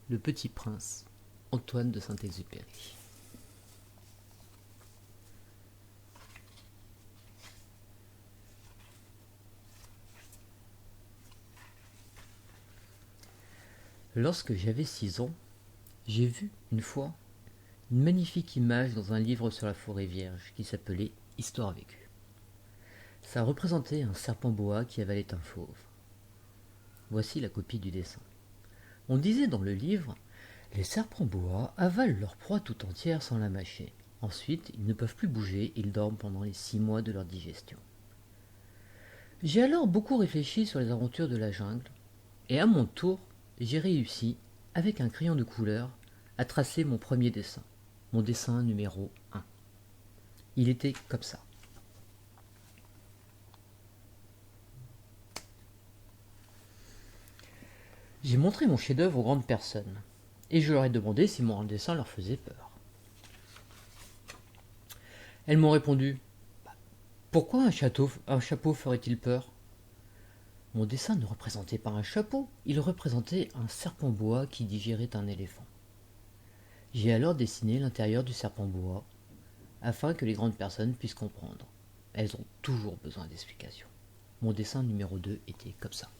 Le Petit Prince, Antoine de Saint-Exupéry. Lorsque j'avais 6 ans, j'ai vu, une fois, une magnifique image dans un livre sur la forêt vierge qui s'appelait Histoire vécue. Ça représentait un serpent boa qui avalait un fauve. Voici la copie du dessin. On disait dans le livre, les serpents boa avalent leur proie tout entière sans la mâcher. Ensuite, ils ne peuvent plus bouger, ils dorment pendant les 6 mois de leur digestion. J'ai alors beaucoup réfléchi sur les aventures de la jungle, et à mon tour, j'ai réussi, avec un crayon de couleur, à tracer mon premier dessin, mon dessin numéro 1. Il était comme ça. J'ai montré mon chef-d'œuvre aux grandes personnes, et je leur ai demandé si mon dessin leur faisait peur. Elles m'ont répondu « Pourquoi un chapeau ferait-il peur ?» Mon dessin ne représentait pas un chapeau, il représentait un serpent boa qui digérait un éléphant. J'ai alors dessiné l'intérieur du serpent boa, afin que les grandes personnes puissent comprendre. Elles ont toujours besoin d'explications. Mon dessin numéro 2 était comme ça.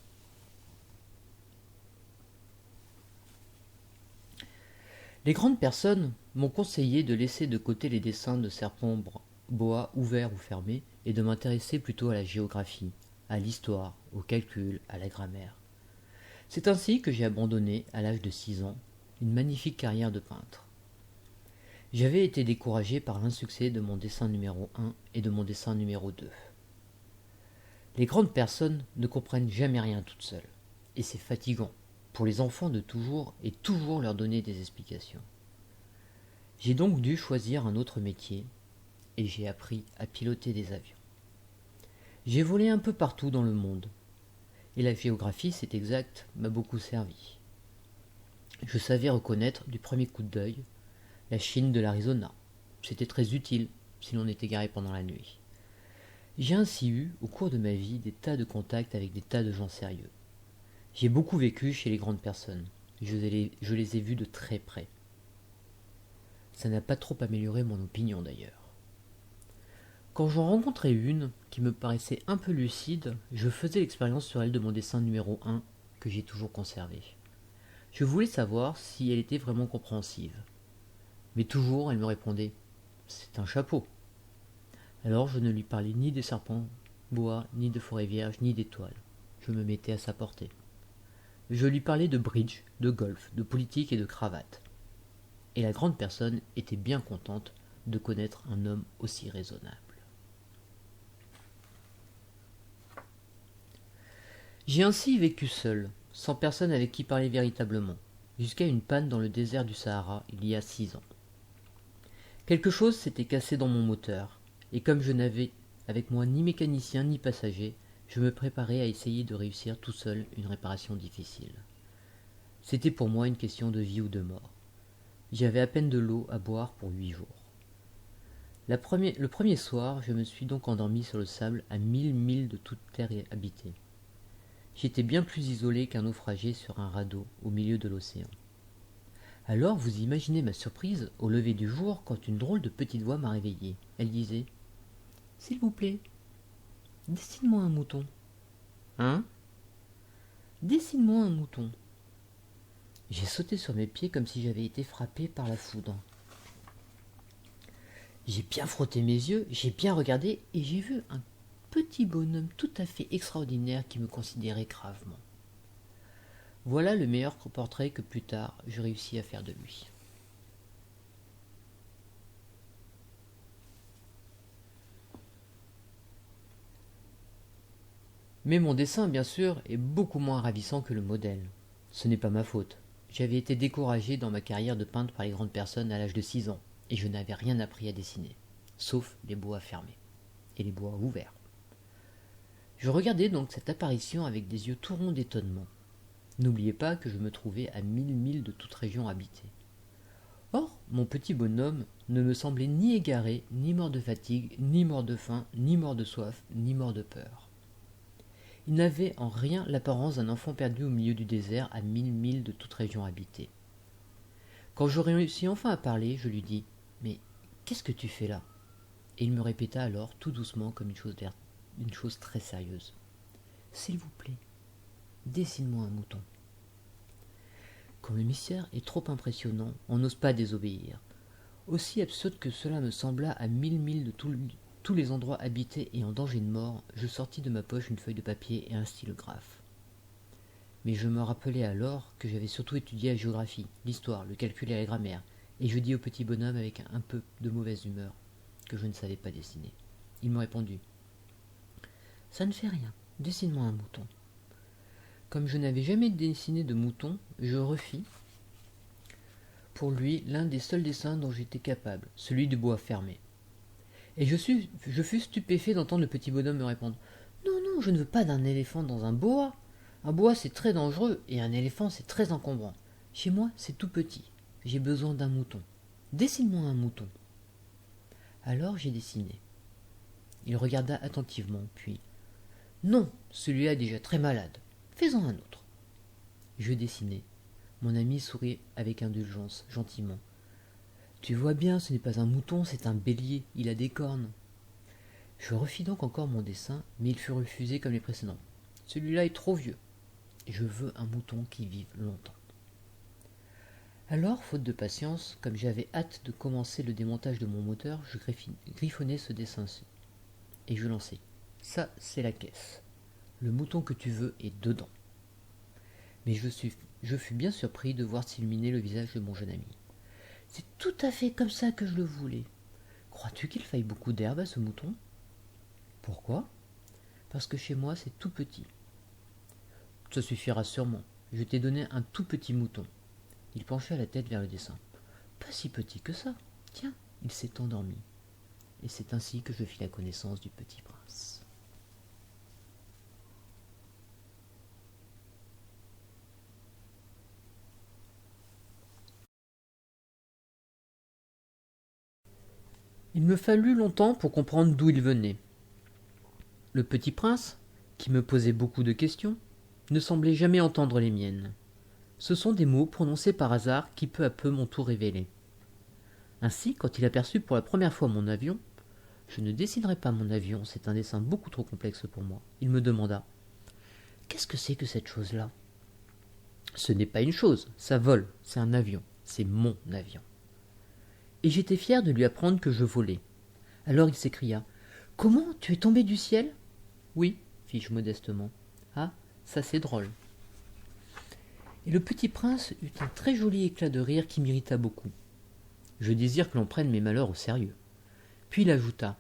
Les grandes personnes m'ont conseillé de laisser de côté les dessins de serpents boa ouverts ou fermés et de m'intéresser plutôt à la géographie, à l'histoire, au calcul, à la grammaire. C'est ainsi que j'ai abandonné, à l'âge de 6 ans, une magnifique carrière de peintre. J'avais été découragé par l'insuccès de mon dessin numéro 1 et de mon dessin numéro 2. Les grandes personnes ne comprennent jamais rien toutes seules, et c'est fatigant pour les enfants de toujours et toujours leur donner des explications. J'ai donc dû choisir un autre métier, et j'ai appris à piloter des avions. J'ai volé un peu partout dans le monde, et la géographie, c'est exact, m'a beaucoup servi. Je savais reconnaître du premier coup d'œil la Chine de l'Arizona. C'était très utile si l'on était garé pendant la nuit. J'ai ainsi eu, au cours de ma vie, des tas de contacts avec des tas de gens sérieux. J'ai beaucoup vécu chez les grandes personnes. Je les ai vus de très près. Ça n'a pas trop amélioré mon opinion d'ailleurs. Quand j'en rencontrais une qui me paraissait un peu lucide, je faisais l'expérience sur elle de mon dessin numéro 1 que j'ai toujours conservé. Je voulais savoir si elle était vraiment compréhensive. Mais toujours elle me répondait « C'est un chapeau ». Alors je ne lui parlais ni des serpents bois, ni de forêt vierge, ni d'étoiles. Je me mettais à sa portée. Je lui parlais de bridge, de golf, de politique et de cravate. Et la grande personne était bien contente de connaître un homme aussi raisonnable. J'ai ainsi vécu seul, sans personne avec qui parler véritablement, jusqu'à une panne dans le désert du Sahara il y a 6 ans. Quelque chose s'était cassé dans mon moteur, et comme je n'avais avec moi ni mécanicien ni passager, je me préparais à essayer de réussir tout seul une réparation difficile. C'était pour moi une question de vie ou de mort. J'avais à peine de l'eau à boire pour 8 jours. Le premier soir, je me suis donc endormi sur le sable à 1000 milles de toute terre habitée. J'étais bien plus isolé qu'un naufragé sur un radeau au milieu de l'océan. Alors vous imaginez ma surprise au lever du jour quand une drôle de petite voix m'a réveillé. Elle disait « S'il vous plaît, dessine-moi un mouton. »« Hein ? » ?»« Dessine-moi un mouton. » J'ai sauté sur mes pieds comme si j'avais été frappé par la foudre. J'ai bien frotté mes yeux, j'ai bien regardé et j'ai vu un petit bonhomme tout à fait extraordinaire qui me considérait gravement. Voilà le meilleur portrait que plus tard je réussis à faire de lui. Mais mon dessin, bien sûr, est beaucoup moins ravissant que le modèle. Ce n'est pas ma faute. J'avais été découragé dans ma carrière de peintre par les grandes personnes à l'âge de 6 ans, et je n'avais rien appris à dessiner, sauf les bois fermés et les bois ouverts. Je regardais donc cette apparition avec des yeux tout ronds d'étonnement. N'oubliez pas que je me trouvais à 1000 milles de toute région habitée. Or, mon petit bonhomme ne me semblait ni égaré, ni mort de fatigue, ni mort de faim, ni mort de soif, ni mort de peur. Il n'avait en rien l'apparence d'un enfant perdu au milieu du désert à 1000 milles de toute région habitée. Quand je réussis enfin à parler, je lui dis « Mais qu'est-ce que tu fais là ?» Et il me répéta alors, tout doucement, comme une chose très sérieuse. « S'il vous plaît, dessine-moi un mouton. » Quand le mystère est trop impressionnant, on n'ose pas désobéir. Aussi absurde que cela me sembla à 1000 milles de tous les endroits habités et en danger de mort, je sortis de ma poche une feuille de papier et un stylographe. Mais je me rappelais alors que j'avais surtout étudié la géographie, l'histoire, le calcul et la grammaire, et je dis au petit bonhomme avec un peu de mauvaise humeur que je ne savais pas dessiner. Il me répondit « Ça ne fait rien, dessine-moi un mouton. » Comme je n'avais jamais dessiné de mouton, je refis pour lui l'un des seuls dessins dont j'étais capable, celui du bois fermé. Et je fus stupéfait d'entendre le petit bonhomme me répondre « Non, non, je ne veux pas d'un éléphant dans un boa. Un boa, c'est très dangereux, et un éléphant, c'est très encombrant. Chez moi, c'est tout petit. J'ai besoin d'un mouton. Dessine-moi un mouton. » Alors j'ai dessiné. Il regarda attentivement, puis « Non, celui-là est déjà très malade. Fais-en un autre. » Je dessinai. Mon ami sourit avec indulgence, gentiment. « Tu vois bien, ce n'est pas un mouton, c'est un bélier, il a des cornes. » Je refis donc encore mon dessin, mais il fut refusé comme les précédents. « Celui-là est trop vieux. Je veux un mouton qui vive longtemps. » Alors, faute de patience, comme j'avais hâte de commencer le démontage de mon moteur, je griffonnai ce dessin-ci. Et je lançai. « Ça, c'est la caisse. Le mouton que tu veux est dedans. » Mais je fus bien surpris de voir s'illuminer le visage de mon jeune ami. « C'est tout à fait comme ça que je le voulais. Crois-tu qu'il faille beaucoup d'herbe à ce mouton ? » ?»« Pourquoi ? » ?»« Parce que chez moi, c'est tout petit. » »« Ça suffira sûrement. Je t'ai donné un tout petit mouton. » Il pencha la tête vers le dessin. « Pas si petit que ça. Tiens, il s'est endormi. » Et c'est ainsi que je fis la connaissance du petit prince. Il me fallut longtemps pour comprendre d'où il venait. Le petit prince, qui me posait beaucoup de questions, ne semblait jamais entendre les miennes. Ce sont des mots prononcés par hasard qui peu à peu m'ont tout révélé. Ainsi, quand il aperçut pour la première fois mon avion, je ne dessinerai pas mon avion, c'est un dessin beaucoup trop complexe pour moi. Il me demanda « Qu'est-ce que c'est que cette chose-là » ? Ce n'est pas une chose, ça vole, c'est un avion, c'est mon avion. Et j'étais fier de lui apprendre que je volais. Alors il s'écria « Comment, tu es tombé du ciel ?»« Oui, fis-je modestement. »« Ah, ça c'est drôle. » Et le petit prince eut un très joli éclat de rire qui m'irrita beaucoup. Je désire que l'on prenne mes malheurs au sérieux. Puis il ajouta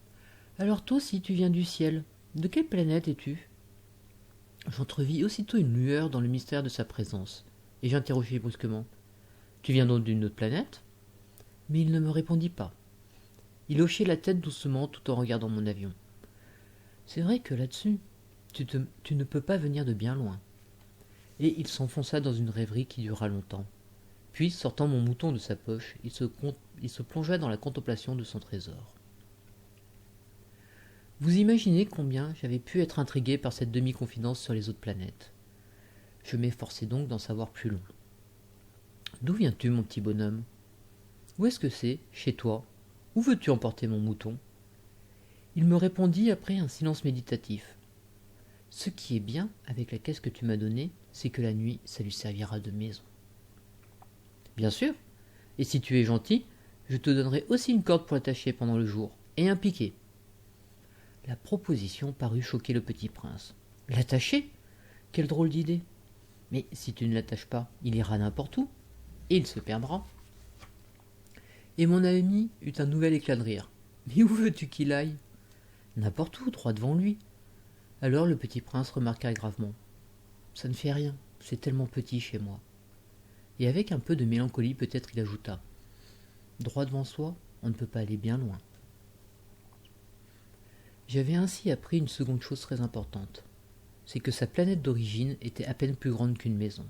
« Alors toi aussi tu viens du ciel. De quelle planète es-tu » J'entrevis aussitôt une lueur dans le mystère de sa présence, et j'interrogeai brusquement « Tu viens donc d'une autre planète ?» Mais il ne me répondit pas. Il hochait la tête doucement tout en regardant mon avion. « C'est vrai que là-dessus, tu ne peux pas venir de bien loin. » Et il s'enfonça dans une rêverie qui dura longtemps. Puis, sortant mon mouton de sa poche, il se plongea dans la contemplation de son trésor. Vous imaginez combien j'avais pu être intrigué par cette demi-confidence sur les autres planètes. Je m'efforçai donc d'en savoir plus long. « D'où viens-tu, mon petit bonhomme ? Où est-ce que c'est, chez toi ? Où veux-tu emporter mon mouton ?» Il me répondit après un silence méditatif. « Ce qui est bien avec la caisse que tu m'as donnée, c'est que la nuit, ça lui servira de maison. » « Bien sûr, et si tu es gentil, je te donnerai aussi une corde pour l'attacher pendant le jour, et un piquet. » La proposition parut choquer le petit prince. « L'attacher ? Quelle drôle d'idée ! Mais si tu ne l'attaches pas, il ira n'importe où, et il se perdra. » Et mon ami eut un nouvel éclat de rire. « Mais où veux-tu qu'il aille ? » ?»« N'importe où, droit devant lui. » Alors le petit prince remarqua gravement. « Ça ne fait rien, c'est tellement petit chez moi. » Et avec un peu de mélancolie peut-être il ajouta. « Droit devant soi, on ne peut pas aller bien loin. » J'avais ainsi appris une seconde chose très importante. C'est que sa planète d'origine était à peine plus grande qu'une maison.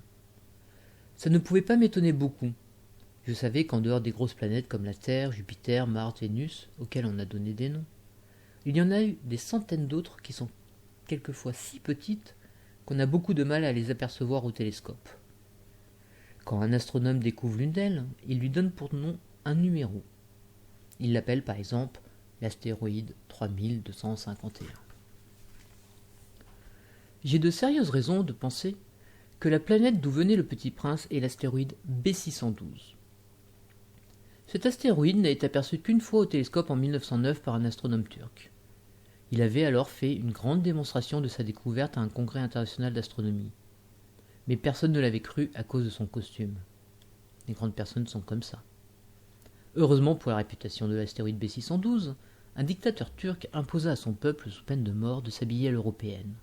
Ça ne pouvait pas m'étonner beaucoup. Je savais qu'en dehors des grosses planètes comme la Terre, Jupiter, Mars, Vénus, auxquelles on a donné des noms, il y en a eu des centaines d'autres qui sont quelquefois si petites qu'on a beaucoup de mal à les apercevoir au télescope. Quand un astronome découvre l'une d'elles, il lui donne pour nom un numéro. Il l'appelle par exemple l'astéroïde 3251. J'ai de sérieuses raisons de penser que la planète d'où venait le Petit Prince est l'astéroïde B612. Cet astéroïde n'a été aperçu qu'une fois au télescope en 1909 par un astronome turc. Il avait alors fait une grande démonstration de sa découverte à un congrès international d'astronomie. Mais personne ne l'avait cru à cause de son costume. Les grandes personnes sont comme ça. Heureusement pour la réputation de l'astéroïde B612, un dictateur turc imposa à son peuple sous peine de mort de s'habiller à l'européenne.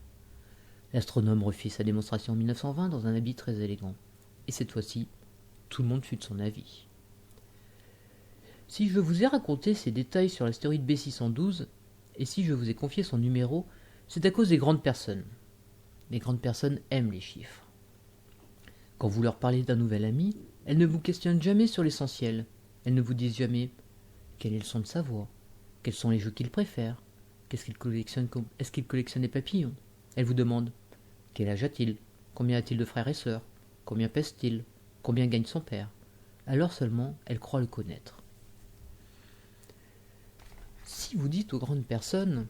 L'astronome refit sa démonstration en 1920 dans un habit très élégant. Et cette fois-ci, tout le monde fut de son avis. Si je vous ai raconté ces détails sur l'astéroïde B612, et si je vous ai confié son numéro, c'est à cause des grandes personnes. Les grandes personnes aiment les chiffres. Quand vous leur parlez d'un nouvel ami, elles ne vous questionnent jamais sur l'essentiel. Elles ne vous disent jamais quel est le son de sa voix, quels sont les jeux qu'il préfère, est-ce qu'il collectionne les papillons. Elles vous demandent quel âge a-t-il, combien a-t-il de frères et sœurs, combien pèse-t-il, combien gagne son père. Alors seulement elles croient le connaître. Si vous dites aux grandes personnes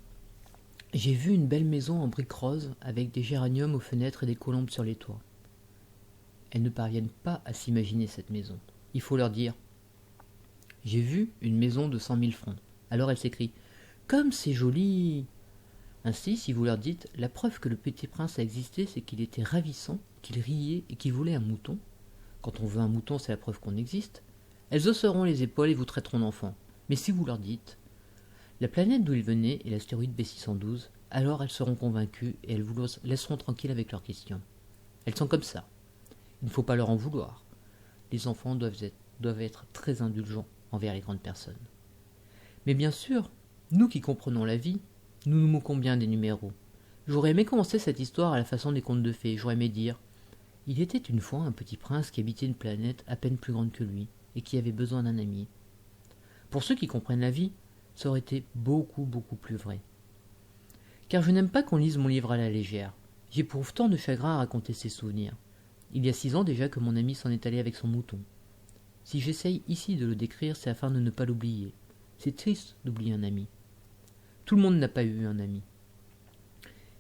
« J'ai vu une belle maison en briques roses avec des géraniums aux fenêtres et des colombes sur les toits », elles ne parviennent pas à s'imaginer cette maison. Il faut leur dire « J'ai vu une maison de 100 000 francs ». Alors elles s'écrient « Comme c'est joli !» Ainsi, si vous leur dites « La preuve que le Petit Prince a existé, c'est qu'il était ravissant, qu'il riait et qu'il voulait un mouton », quand on veut un mouton, c'est la preuve qu'on existe, elles hausseront les épaules et vous traiteront d'enfant. Mais si vous leur dites la planète d'où il venait est l'astéroïde B612, alors elles seront convaincues et elles vous laisseront tranquille avec leurs questions. Elles sont comme ça. Il ne faut pas leur en vouloir. Les enfants doivent être très indulgents envers les grandes personnes. Mais bien sûr, nous qui comprenons la vie, nous nous moquons bien des numéros. J'aurais aimé commencer cette histoire à la façon des contes de fées. J'aurais aimé dire « Il était une fois un petit prince qui habitait une planète à peine plus grande que lui et qui avait besoin d'un ami. » Pour ceux qui comprennent la vie, ça aurait été beaucoup plus vrai. Car je n'aime pas qu'on lise mon livre à la légère. J'éprouve tant de chagrin à raconter ces souvenirs. Il y a 6 ans déjà que mon ami s'en est allé avec son mouton. Si j'essaye ici de le décrire, c'est afin de ne pas l'oublier. C'est triste d'oublier un ami. Tout le monde n'a pas eu un ami.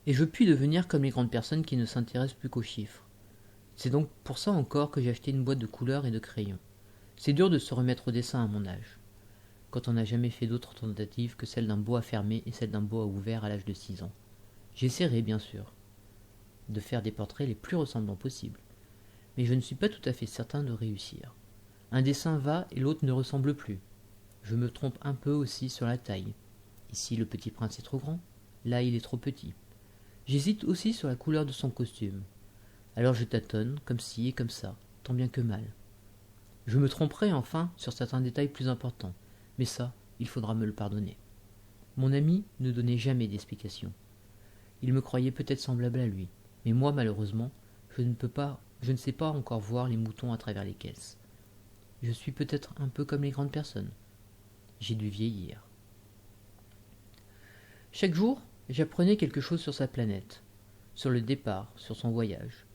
Et je puis devenir comme les grandes personnes qui ne s'intéressent plus qu'aux chiffres. C'est donc pour ça encore que j'ai acheté une boîte de couleurs et de crayons. C'est dur de se remettre au dessin à mon âge, quand on n'a jamais fait d'autres tentatives que celle d'un boa fermé et celle d'un boa ouvert à l'âge de 6 ans. J'essaierai, bien sûr, de faire des portraits les plus ressemblants possibles, mais je ne suis pas tout à fait certain de réussir. Un dessin va et l'autre ne ressemble plus. Je me trompe un peu aussi sur la taille. Ici, le Petit Prince est trop grand, là, il est trop petit. J'hésite aussi sur la couleur de son costume. Alors je tâtonne, comme ci et comme ça, tant bien que mal. Je me tromperai enfin sur certains détails plus importants, mais ça, il faudra me le pardonner. Mon ami ne donnait jamais d'explication. Il me croyait peut-être semblable à lui, mais moi, malheureusement, je ne sais pas encore voir les moutons à travers les caisses. Je suis peut-être un peu comme les grandes personnes. J'ai dû vieillir. Chaque jour, j'apprenais quelque chose sur sa planète, sur le départ, sur son voyage.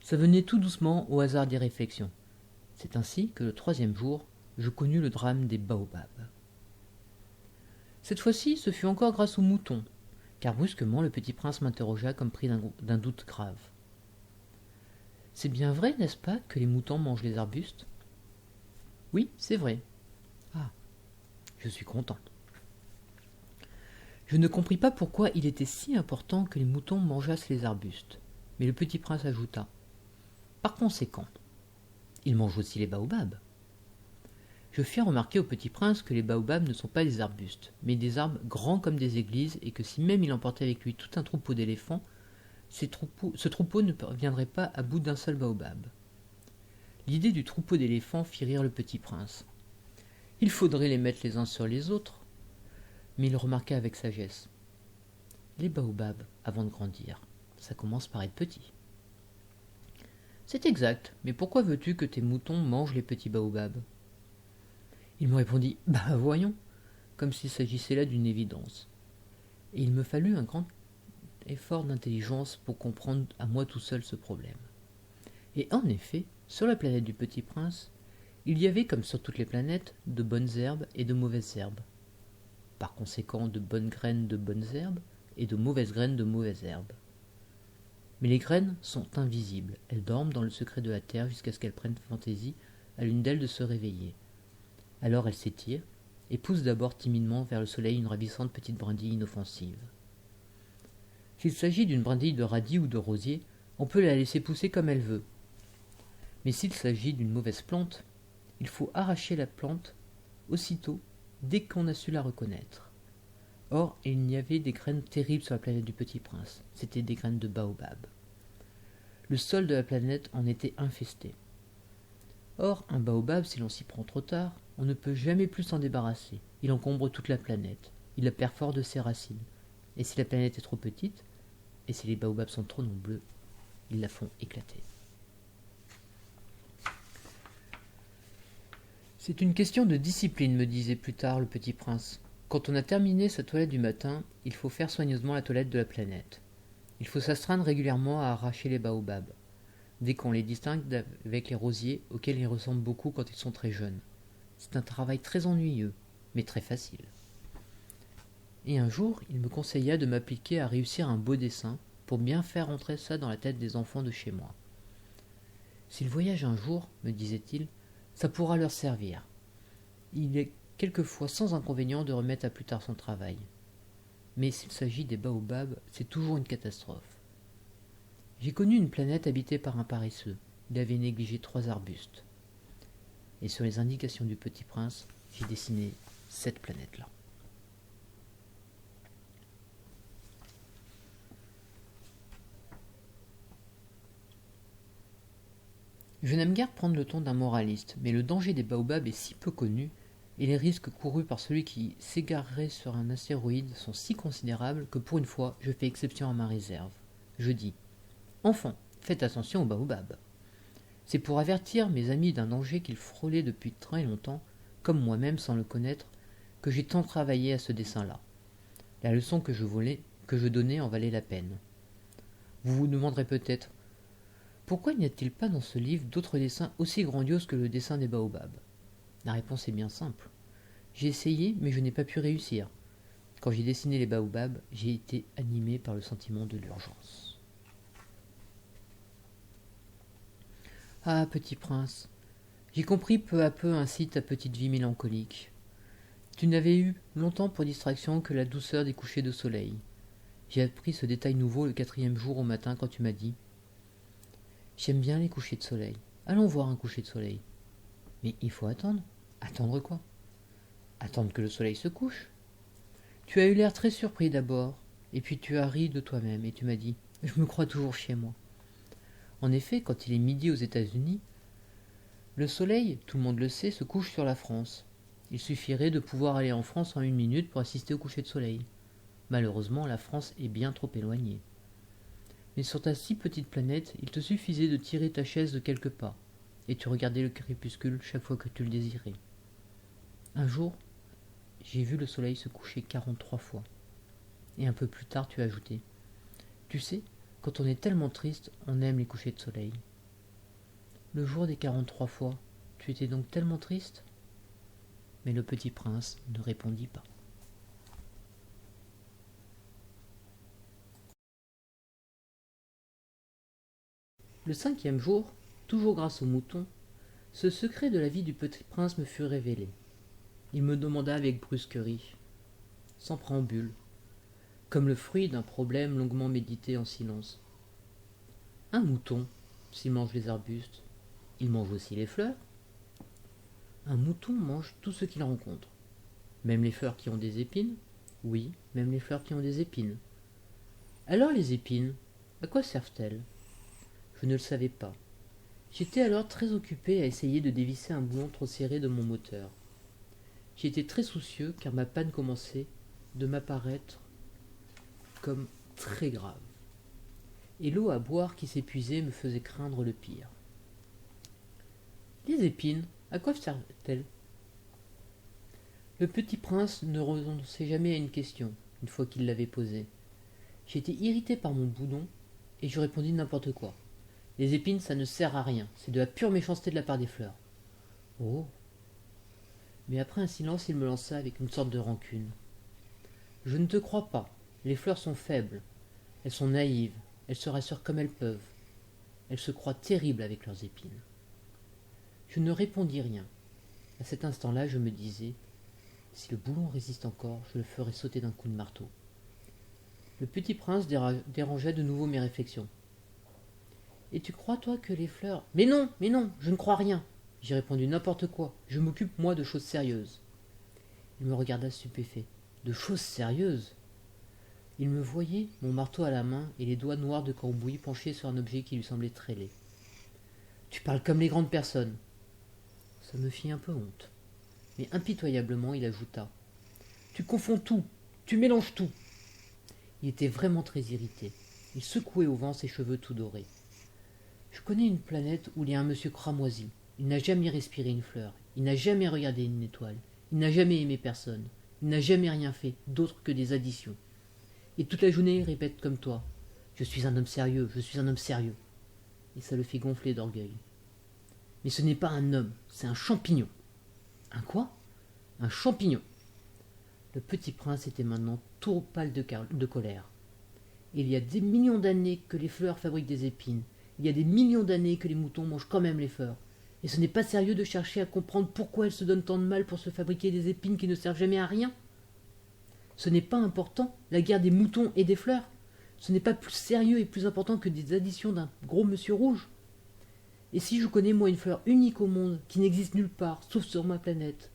Ça venait tout doucement au hasard des réflexions. C'est ainsi que le 3e jour, je connus le drame des baobabs. Cette fois-ci, ce fut encore grâce aux moutons, car brusquement le Petit Prince m'interrogea comme pris d'un doute grave. « C'est bien vrai, n'est-ce pas, que les moutons mangent les arbustes ?»« Oui, c'est vrai. »« Ah, je suis content. » Je ne compris pas pourquoi il était si important que les moutons mangeassent les arbustes, mais le Petit Prince ajouta « Par conséquent, ils mangent aussi les baobabs. » Je fis remarquer au Petit Prince que les baobabs ne sont pas des arbustes, mais des arbres grands comme des églises, et que si même il emportait avec lui tout un troupeau d'éléphants, ce troupeau ne viendrait pas à bout d'un seul baobab. L'idée du troupeau d'éléphants fit rire le Petit Prince. Il faudrait les mettre les uns sur les autres. Mais il remarqua avec sagesse. Les baobabs, avant de grandir, ça commence par être petit. C'est exact, mais pourquoi veux-tu que tes moutons mangent les petits baobabs ? Il me répondit « Bah voyons », comme s'il s'agissait là d'une évidence. Et il me fallut un grand effort d'intelligence pour comprendre à moi tout seul ce problème. Et en effet, Sur la planète du Petit Prince, il y avait, comme sur toutes les planètes, de bonnes herbes et de mauvaises herbes. Par conséquent, de bonnes graines de bonnes herbes et de mauvaises graines de mauvaises herbes. Mais les graines sont invisibles, elles dorment dans le secret de la terre jusqu'à ce qu'elles prennent fantaisie à l'une d'elles de se réveiller. Alors elles s'étirent et poussent d'abord timidement vers le soleil une ravissante petite brindille inoffensive. S'il s'agit d'une brindille de radis ou de rosier, on peut la laisser pousser comme elle veut. Mais s'il s'agit d'une mauvaise plante, il faut arracher la plante aussitôt, dès qu'on a su la reconnaître. Or, il n'y avait des graines terribles sur la planète du Petit Prince, c'étaient des graines de baobab. Le sol de la planète en était infesté. Or, un baobab, si l'on s'y prend trop tard, on ne peut jamais plus s'en débarrasser. Il encombre toute la planète, il la perfore de ses racines. Et si la planète est trop petite, et si les baobabs sont trop nombreux, ils la font éclater. C'est une question de discipline, me disait plus tard le Petit Prince. Quand on a terminé sa toilette du matin, il faut faire soigneusement la toilette de la planète. Il faut s'astreindre régulièrement à arracher les baobabs, dès qu'on les distingue avec les rosiers auxquels ils ressemblent beaucoup quand ils sont très jeunes. C'est un travail très ennuyeux, mais très facile. Et un jour, il me conseilla de m'appliquer à réussir un beau dessin pour bien faire entrer ça dans la tête des enfants de chez moi. S'ils voyagent un jour, me disait-il, ça pourra leur servir. Il est quelquefois sans inconvénient de remettre à plus tard son travail. Mais s'il s'agit des baobabs, c'est toujours une catastrophe. J'ai connu une planète habitée par un paresseux. Il avait négligé 3 arbustes. Et sur les indications du Petit Prince, j'ai dessiné cette planète-là. Je n'aime guère prendre le ton d'un moraliste, mais le danger des baobabs est si peu connu, et les risques courus par celui qui s'égarerait sur un astéroïde sont si considérables que pour une fois, je fais exception à ma réserve. Je dis « Enfants, faites attention aux baobabs ». C'est pour avertir mes amis d'un danger qu'ils frôlaient depuis très longtemps, comme moi-même sans le connaître, que j'ai tant travaillé à ce dessin-là. La leçon que je donnais en valait la peine. Vous vous demanderez peut-être pourquoi n'y a-t-il pas dans ce livre d'autres dessins aussi grandioses que le dessin des baobabs? La réponse est bien simple. J'ai essayé, mais je n'ai pas pu réussir. Quand j'ai dessiné les baobabs, j'ai été animé par le sentiment de l'urgence. Ah, Petit Prince, j'ai compris peu à peu ainsi ta petite vie mélancolique. Tu n'avais eu longtemps pour distraction que la douceur des couchers de soleil. J'ai appris ce détail nouveau le 4e jour au matin quand tu m'as dit « J'aime bien les couchers de soleil. Allons voir un coucher de soleil. » Mais il faut attendre. Attendre quoi? Attendre que le soleil se couche. Tu as eu l'air très surpris d'abord, et puis tu as ri de toi-même et tu m'as dit « Je me crois toujours chez moi. » En effet, quand il est midi aux États-Unis, le soleil, tout le monde le sait, se couche sur la France. Il suffirait de pouvoir aller en France en 1 minute pour assister au coucher de soleil. Malheureusement, la France est bien trop éloignée. Mais sur ta si petite planète, il te suffisait de tirer ta chaise de quelques pas, et tu regardais le crépuscule chaque fois que tu le désirais. Un jour, j'ai vu le soleil se coucher 43 fois. Et un peu plus tard, tu as ajouté « Tu sais, quand on est tellement triste, on aime les couchers de soleil. » Le jour des 43 fois, tu étais donc tellement triste? Mais le Petit Prince ne répondit pas. Le 5e jour, toujours grâce au mouton, ce secret de la vie du Petit Prince me fut révélé. Il me demanda avec brusquerie, sans préambule, comme le fruit d'un problème longuement médité en silence. Un mouton, s'il mange les arbustes, il mange aussi les fleurs? Un mouton mange tout ce qu'il rencontre. Même les fleurs qui ont des épines? Oui, même les fleurs qui ont des épines. Alors les épines, à quoi servent-elles? Je ne le savais pas. J'étais alors très occupé à essayer de dévisser un boulon trop serré de mon moteur. J'étais très soucieux car ma panne commençait de m'apparaître comme très grave. Et l'eau à boire qui s'épuisait me faisait craindre le pire. Les épines, à quoi servent-elles? Le Petit Prince ne renonçait jamais à une question, une fois qu'il l'avait posée. J'étais irrité par mon boulon et je répondis n'importe quoi. Les épines, ça ne sert à rien. C'est de la pure méchanceté de la part des fleurs. Oh. Mais après un silence, il me lança avec une sorte de rancune. Je ne te crois pas. Les fleurs sont faibles. Elles sont naïves. Elles se rassurent comme elles peuvent. Elles se croient terribles avec leurs épines. Je ne répondis rien. À cet instant-là, je me disais, si le boulon résiste encore, je le ferai sauter d'un coup de marteau. Le petit prince dérangeait de nouveau mes réflexions. Et tu crois, toi, que les fleurs... Mais non, je ne crois rien. J'ai répondu n'importe quoi. Je m'occupe, moi, de choses sérieuses. Il me regarda stupéfait. De choses sérieuses? Il me voyait, mon marteau à la main et les doigts noirs de cambouis penchés sur un objet qui lui semblait très laid. Tu parles comme les grandes personnes. Ça me fit un peu honte. Mais impitoyablement, il ajouta. Tu confonds tout, tu mélanges tout. Il était vraiment très irrité. Il secouait au vent ses cheveux tout dorés. Je connais une planète où il y a un monsieur cramoisi. Il n'a jamais respiré une fleur. Il n'a jamais regardé une étoile. Il n'a jamais aimé personne. Il n'a jamais rien fait d'autre que des additions. Et toute la journée, il répète comme toi. Je suis un homme sérieux, je suis un homme sérieux. Et ça le fit gonfler d'orgueil. Mais ce n'est pas un homme, c'est un champignon. Un quoi? Un champignon. Le petit prince était maintenant tout pâle de colère. Il y a des millions d'années que les fleurs fabriquent des épines. Il y a des millions d'années que les moutons mangent quand même les fleurs. Et ce n'est pas sérieux de chercher à comprendre pourquoi elles se donnent tant de mal pour se fabriquer des épines qui ne servent jamais à rien. Ce n'est pas important, la guerre des moutons et des fleurs. Ce n'est pas plus sérieux et plus important que des additions d'un gros monsieur rouge. Et si je connais moi une fleur unique au monde, qui n'existe nulle part, sauf sur ma planète,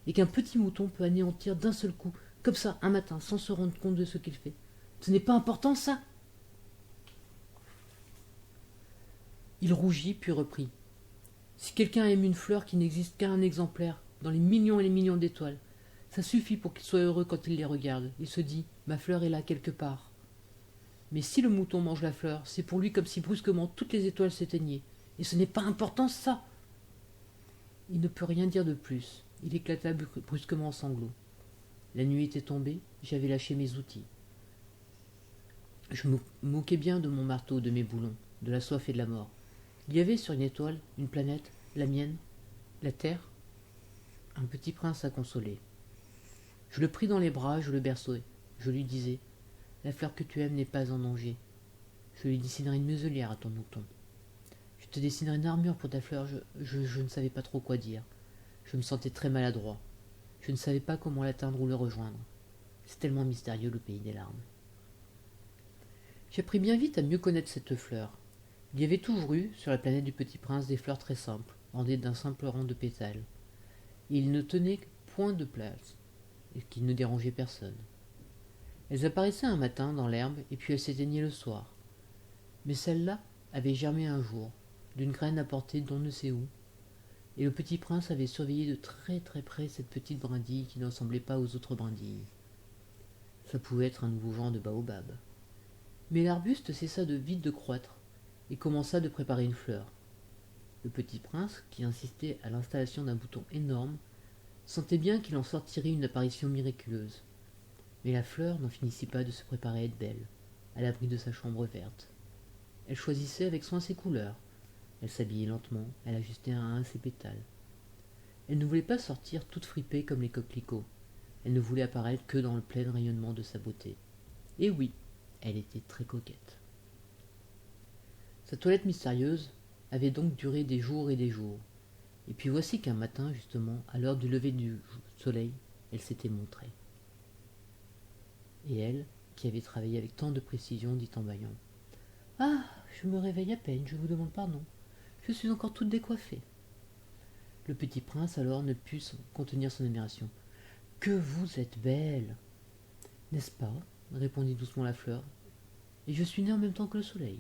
et qu'un petit mouton peut anéantir d'un seul coup, comme ça, un matin, sans se rendre compte de ce qu'il fait, ce n'est pas important, ça? Il rougit, puis reprit. Si quelqu'un aime une fleur qui n'existe qu'à un exemplaire, dans les millions et les millions d'étoiles, ça suffit pour qu'il soit heureux quand il les regarde. Il se dit, ma fleur est là quelque part. Mais si le mouton mange la fleur, c'est pour lui comme si brusquement toutes les étoiles s'éteignaient. Et ce n'est pas important, ça. Il ne peut rien dire de plus. Il éclata brusquement en sanglots. La nuit était tombée, j'avais lâché mes outils. Je me moquais bien de mon marteau, de mes boulons, de la soif et de la mort. Il y avait sur une étoile, une planète, la mienne, la Terre, un petit prince à consoler. Je le pris dans les bras, je le berçais. Je lui disais, la fleur que tu aimes n'est pas en danger. Je lui dessinerai une muselière à ton mouton. Je te dessinerai une armure pour ta fleur. Je ne savais pas trop quoi dire. Je me sentais très maladroit. Je ne savais pas comment l'atteindre ou le rejoindre. C'est tellement mystérieux, le pays des larmes. J'appris bien vite à mieux connaître cette fleur. Il y avait toujours eu, sur la planète du Petit Prince, des fleurs très simples, bordées d'un simple rang de pétales. Et ils ne tenaient point de place, et qui ne dérangeaient personne. Elles apparaissaient un matin dans l'herbe, et puis elles s'éteignaient le soir. Mais celle-là avait germé un jour, d'une graine apportée d'on ne sait où, et le Petit Prince avait surveillé de très très près cette petite brindille qui ne ressemblait pas aux autres brindilles. Ça pouvait être un nouveau genre de baobab. Mais l'arbuste cessa de vite de croître, et commença de préparer une fleur. Le Petit Prince, qui insistait à l'installation d'un bouton énorme, sentait bien qu'il en sortirait une apparition miraculeuse. Mais la fleur n'en finissait pas de se préparer à être belle, à l'abri de sa chambre verte. Elle choisissait avec soin ses couleurs. Elle s'habillait lentement, elle ajustait un à un ses pétales. Elle ne voulait pas sortir toute fripée comme les coquelicots. Elle ne voulait apparaître que dans le plein rayonnement de sa beauté. Et oui, elle était très coquette. Sa toilette mystérieuse avait donc duré des jours et des jours. Et puis voici qu'un matin, justement, à l'heure du lever du soleil, elle s'était montrée. Et elle, qui avait travaillé avec tant de précision, dit en bâillant. « Ah, je me réveille à peine, je vous demande pardon. Je suis encore toute décoiffée. » Le Petit Prince alors ne put contenir son admiration. « Que vous êtes belle !»« N'est-ce pas ?» répondit doucement la fleur. « Et je suis née en même temps que le soleil. »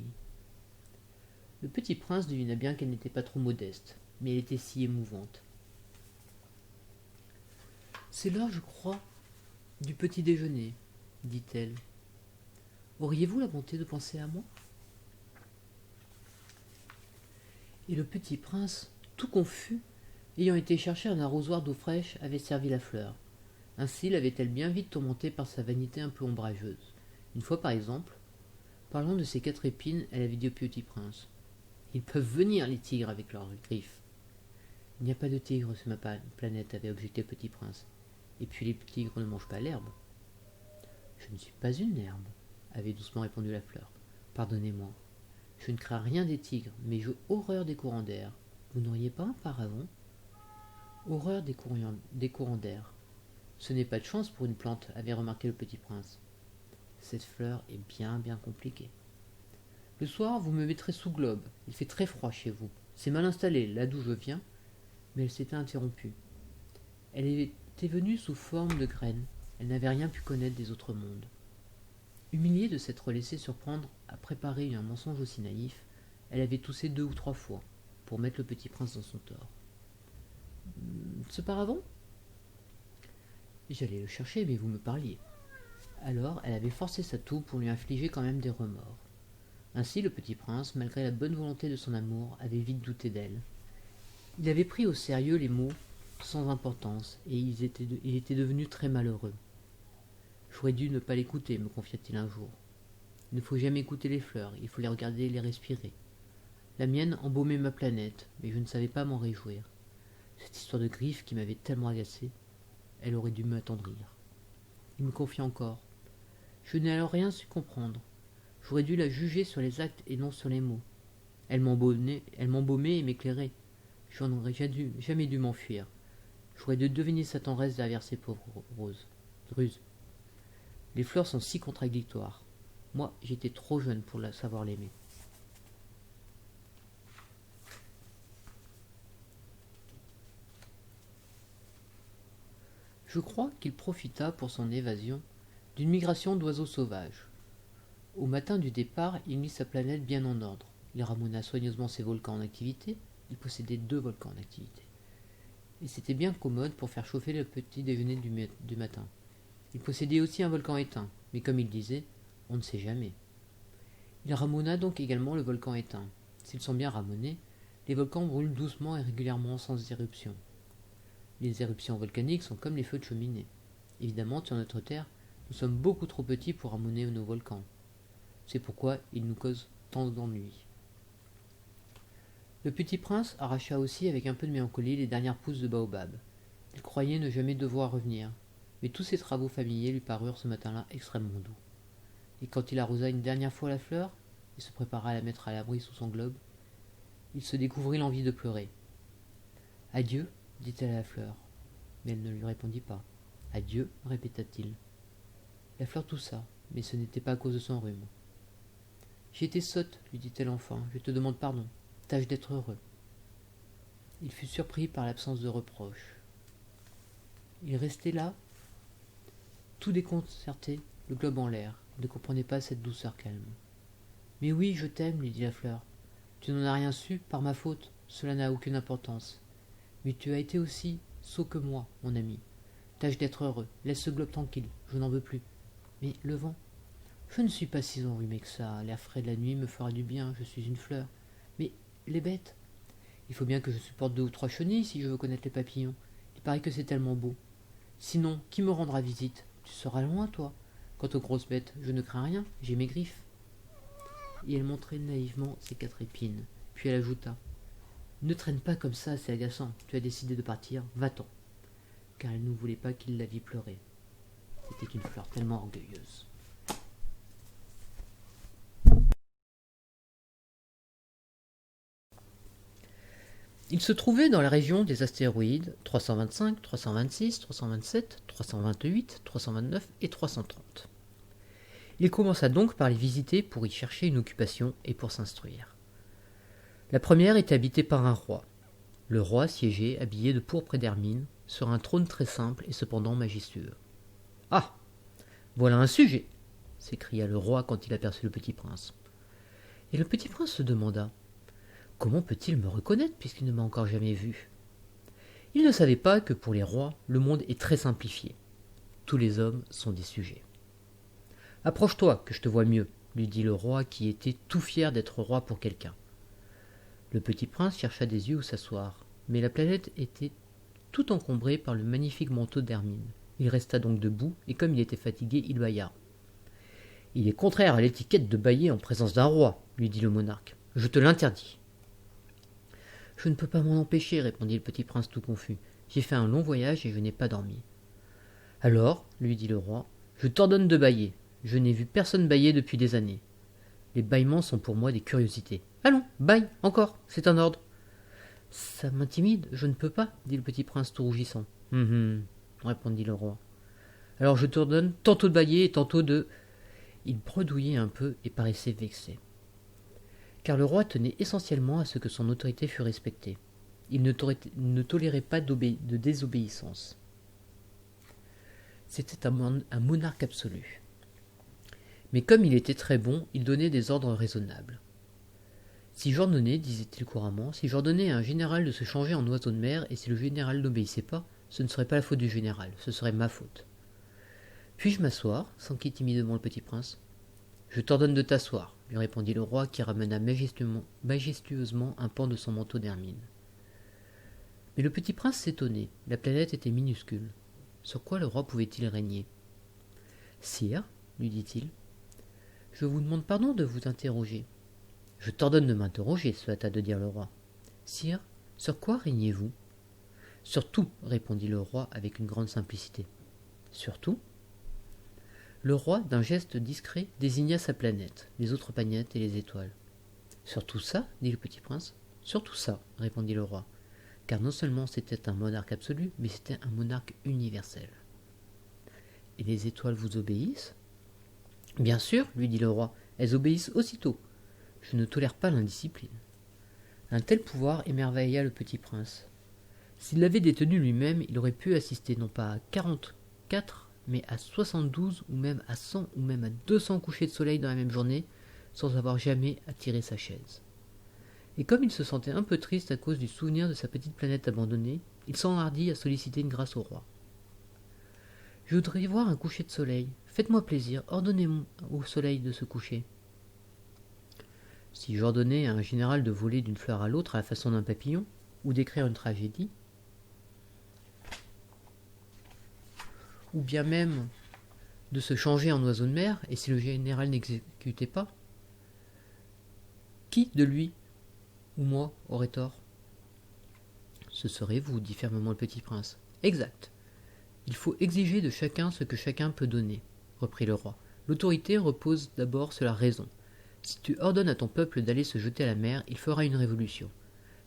Le Petit Prince devina bien qu'elle n'était pas trop modeste, mais elle était si émouvante. « C'est l'heure, je crois, du petit déjeuner, dit-elle. Auriez-vous la bonté de penser à moi? Et le Petit Prince, tout confus, ayant été chercher un arrosoir d'eau fraîche, avait servi la fleur. Ainsi l'avait-elle bien vite tourmentée par sa vanité un peu ombrageuse. Une fois, par exemple, parlant de ses 4 épines, elle avait dit au Petit Prince. Ils peuvent venir, les tigres, avec leurs griffes. Il n'y a pas de tigres sur ma planète, avait objecté le petit prince. Et puis les tigres ne mangent pas l'herbe. Je ne suis pas une herbe, avait doucement répondu la fleur. Pardonnez-moi. Je ne crains rien des tigres, mais j'ai horreur des courants d'air. Vous n'auriez pas un paravent? Horreur des courants d'air. Ce n'est pas de chance pour une plante, avait remarqué le petit prince. Cette fleur est bien compliquée. Le soir, vous me mettrez sous globe. Il fait très froid chez vous. C'est mal installé, là d'où je viens. Mais elle s'était interrompue. Elle était venue sous forme de graine. Elle n'avait rien pu connaître des autres mondes. Humiliée de s'être laissée surprendre à préparer un mensonge aussi naïf, elle avait toussé 2 ou 3 fois pour mettre le petit prince dans son tort. Ce paravent? J'allais le chercher, mais vous me parliez. Alors, elle avait forcé sa toux pour lui infliger quand même des remords. Ainsi, le petit prince, malgré la bonne volonté de son amour, avait vite douté d'elle. Il avait pris au sérieux les mots sans importance, et il était devenu très malheureux. J'aurais dû ne pas l'écouter, me confia-t-il un jour. Il ne faut jamais écouter les fleurs, il faut les regarder et les respirer. La mienne embaumait ma planète, mais je ne savais pas m'en réjouir. Cette histoire de griffes qui m'avait tellement agacé, elle aurait dû m'attendrir. Il me confia encore. Je n'ai alors rien su comprendre. J'aurais dû la juger sur les actes et non sur les mots. Elle m'embaumait et m'éclairait. Je n'aurais jamais dû m'enfuir. J'aurais dû deviner sa tendresse derrière ces pauvres ruses. Les fleurs sont si contradictoires. Moi, j'étais trop jeune pour savoir l'aimer. Je crois qu'il profita pour son évasion d'une migration d'oiseaux sauvages. Au matin du départ, il mit sa planète bien en ordre. Il ramena soigneusement ses volcans en activité. Il possédait 2 volcans en activité. Et c'était bien commode pour faire chauffer le petit déjeuner du matin. Il possédait aussi un volcan éteint, mais comme il disait, on ne sait jamais. Il ramena donc également le volcan éteint. S'ils sont bien ramonés, les volcans brûlent doucement et régulièrement sans éruption. Les éruptions volcaniques sont comme les feux de cheminée. Évidemment, sur notre Terre, nous sommes beaucoup trop petits pour ramoner nos volcans. C'est pourquoi ils nous causent tant d'ennuis. Le petit prince arracha aussi avec un peu de mélancolie les dernières pousses de baobab. Il croyait ne jamais devoir revenir, mais tous ses travaux familiers lui parurent ce matin-là extrêmement doux. Et quand il arrosa une dernière fois la fleur, et se prépara à la mettre à l'abri sous son globe, il se découvrit l'envie de pleurer. « Adieu, dit-elle à la fleur. » Mais elle ne lui répondit pas. « Adieu, répéta-t-il. » La fleur toussa, mais ce n'était pas à cause de son rhume. « J'ai été sotte, lui dit-elle enfin, je te demande pardon. Tâche d'être heureux. » Il fut surpris par l'absence de reproche. Il restait là, tout déconcerté, le globe en l'air. Il ne comprenait pas cette douceur calme. « Mais oui, je t'aime, lui dit la fleur. Tu n'en as rien su, par ma faute, cela n'a aucune importance. Mais tu as été aussi sot que moi, mon ami. Tâche d'être heureux, laisse ce globe tranquille, je n'en veux plus. Mais le vent, je ne suis pas si enrhumé que ça, l'air frais de la nuit me fera du bien, je suis une fleur. Mais les bêtes, il faut bien que je supporte 2 ou 3 chenilles si je veux connaître les papillons. Il paraît que c'est tellement beau. Sinon, qui me rendra visite? Tu seras loin, toi. Quant aux grosses bêtes, je ne crains rien, j'ai mes griffes. » Et elle montrait naïvement ses 4 épines. Puis elle ajouta. « Ne traîne pas comme ça, c'est agaçant. Tu as décidé de partir, va-t'en. » Car elle ne voulait pas qu'il la vît pleurer. C'était une fleur tellement orgueilleuse. Il se trouvait dans la région des astéroïdes 325, 326, 327, 328, 329 et 330. Il commença donc par les visiter pour y chercher une occupation et pour s'instruire. La première était habitée par un roi. Le roi siégeait, habillé de pourpre et d'hermine, sur un trône très simple et cependant majestueux. « Ah, voilà un sujet !» s'écria le roi quand il aperçut le petit prince. Et le petit prince se demanda « Comment peut-il me reconnaître puisqu'il ne m'a encore jamais vu ?» Il ne savait pas que pour les rois, le monde est très simplifié. Tous les hommes sont des sujets. « Approche-toi, que je te vois mieux, » lui dit le roi qui était tout fier d'être roi pour quelqu'un. Le petit prince chercha des yeux où s'asseoir, mais la planète était tout encombrée par le magnifique manteau d'hermine. Il resta donc debout, et comme il était fatigué, il bâilla. « Il est contraire à l'étiquette de bâiller en présence d'un roi, lui dit le monarque. Je te l'interdis. » Je ne peux pas m'en empêcher, répondit le petit prince tout confus. J'ai fait un long voyage et je n'ai pas dormi. Alors, lui dit le roi, je t'ordonne de bâiller. Je n'ai vu personne bâiller depuis des années. Les bâillements sont pour moi des curiosités. Allons, bâille, encore, c'est un ordre. Ça m'intimide, je ne peux pas, dit le petit prince tout rougissant. Répondit le roi. Alors je t'ordonne tantôt de bâiller et tantôt de... Il bredouillait un peu et paraissait vexé. Car le roi tenait essentiellement à ce que son autorité fût respectée. Il ne tolérait pas de désobéissance. C'était un monarque absolu. Mais comme il était très bon, il donnait des ordres raisonnables. Si j'ordonnais, disait-il couramment, si j'ordonnais à un général de se changer en oiseau de mer, et si le général n'obéissait pas, ce ne serait pas la faute du général, ce serait ma faute. Puis-je m'asseoir s'enquit timidement le petit prince. Je t'ordonne de t'asseoir, lui répondit le roi qui ramena majestueusement un pan de son manteau d'hermine. Mais le petit prince s'étonnait, la planète était minuscule. Sur quoi le roi pouvait-il régner? Sire, lui dit-il, je vous demande pardon de vous interroger. Je t'ordonne de m'interroger, se hâta de dire le roi. Sire, sur quoi régnez-vous? Sur tout, répondit le roi avec une grande simplicité. Sur tout? Le roi, d'un geste discret, désigna sa planète, les autres planètes et les étoiles. Sur tout ça, dit le petit prince. Sur tout ça, répondit le roi, car non seulement c'était un monarque absolu, mais c'était un monarque universel. Et les étoiles vous obéissent? Bien sûr, lui dit le roi, elles obéissent aussitôt. Je ne tolère pas l'indiscipline. Un tel pouvoir émerveilla le petit prince. S'il l'avait détenu lui-même, il aurait pu assister non pas à 44, mais à 72, ou même à 100, ou même à 200 couchers de soleil dans la même journée, sans avoir jamais à tirer sa chaise. Et comme il se sentait un peu triste à cause du souvenir de sa petite planète abandonnée, il s'enhardit à solliciter une grâce au roi. Je voudrais voir un coucher de soleil. Faites-moi plaisir, ordonnez-moi au soleil de se coucher. Si j'ordonnais à un général de voler d'une fleur à l'autre à la façon d'un papillon, ou d'écrire une tragédie, ou bien même de se changer en oiseau de mer, et si le général n'exécutait pas, qui de lui ou moi aurait tort? Ce serait vous, dit fermement le petit prince. Exact. Il faut exiger de chacun ce que chacun peut donner, reprit le roi. L'autorité repose d'abord sur la raison. Si tu ordonnes à ton peuple d'aller se jeter à la mer, il fera une révolution.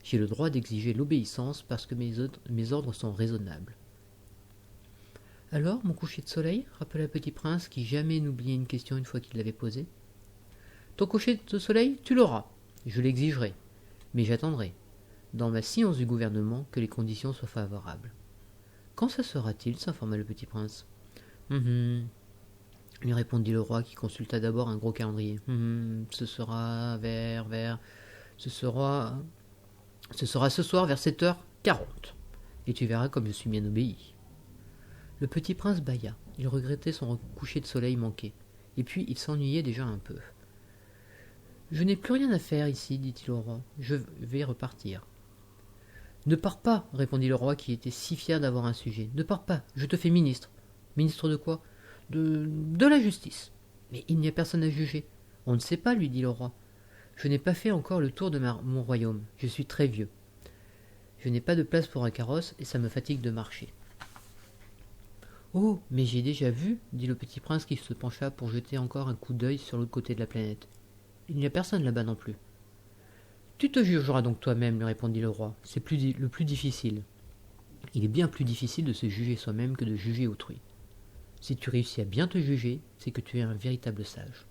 J'ai le droit d'exiger l'obéissance parce que mes ordres sont raisonnables. Alors, mon coucher de soleil, rappela le petit prince qui jamais n'oubliait une question une fois qu'il l'avait posée. Ton coucher de soleil, tu l'auras. Je l'exigerai. Mais j'attendrai, dans ma science du gouvernement, que les conditions soient favorables. Quand ça sera-t-il s'informa le petit prince. Lui répondit le roi qui consulta d'abord un gros calendrier. Ce sera ce sera ce soir vers 7h40. Et tu verras comme je suis bien obéi. Le petit prince bâilla. Il regrettait son coucher de soleil manqué. Et puis il s'ennuyait déjà un peu. Je n'ai plus rien à faire ici, dit-il au roi. Je vais repartir. Ne pars pas, répondit le roi qui était si fier d'avoir un sujet. Ne pars pas, je te fais ministre. Ministre de quoi? De la justice. Mais il n'y a personne à juger. On ne sait pas, lui dit le roi. Je n'ai pas fait encore le tour de mon royaume. Je suis très vieux. Je n'ai pas de place pour un carrosse et ça me fatigue de marcher. Oh, mais j'ai déjà vu, dit le petit prince qui se pencha pour jeter encore un coup d'œil sur l'autre côté de la planète. Il n'y a personne là-bas non plus. Tu te jugeras donc toi-même, lui répondit le roi. C'est le plus difficile. Il est bien plus difficile de se juger soi-même que de juger autrui. Si tu réussis à bien te juger, c'est que tu es un véritable sage.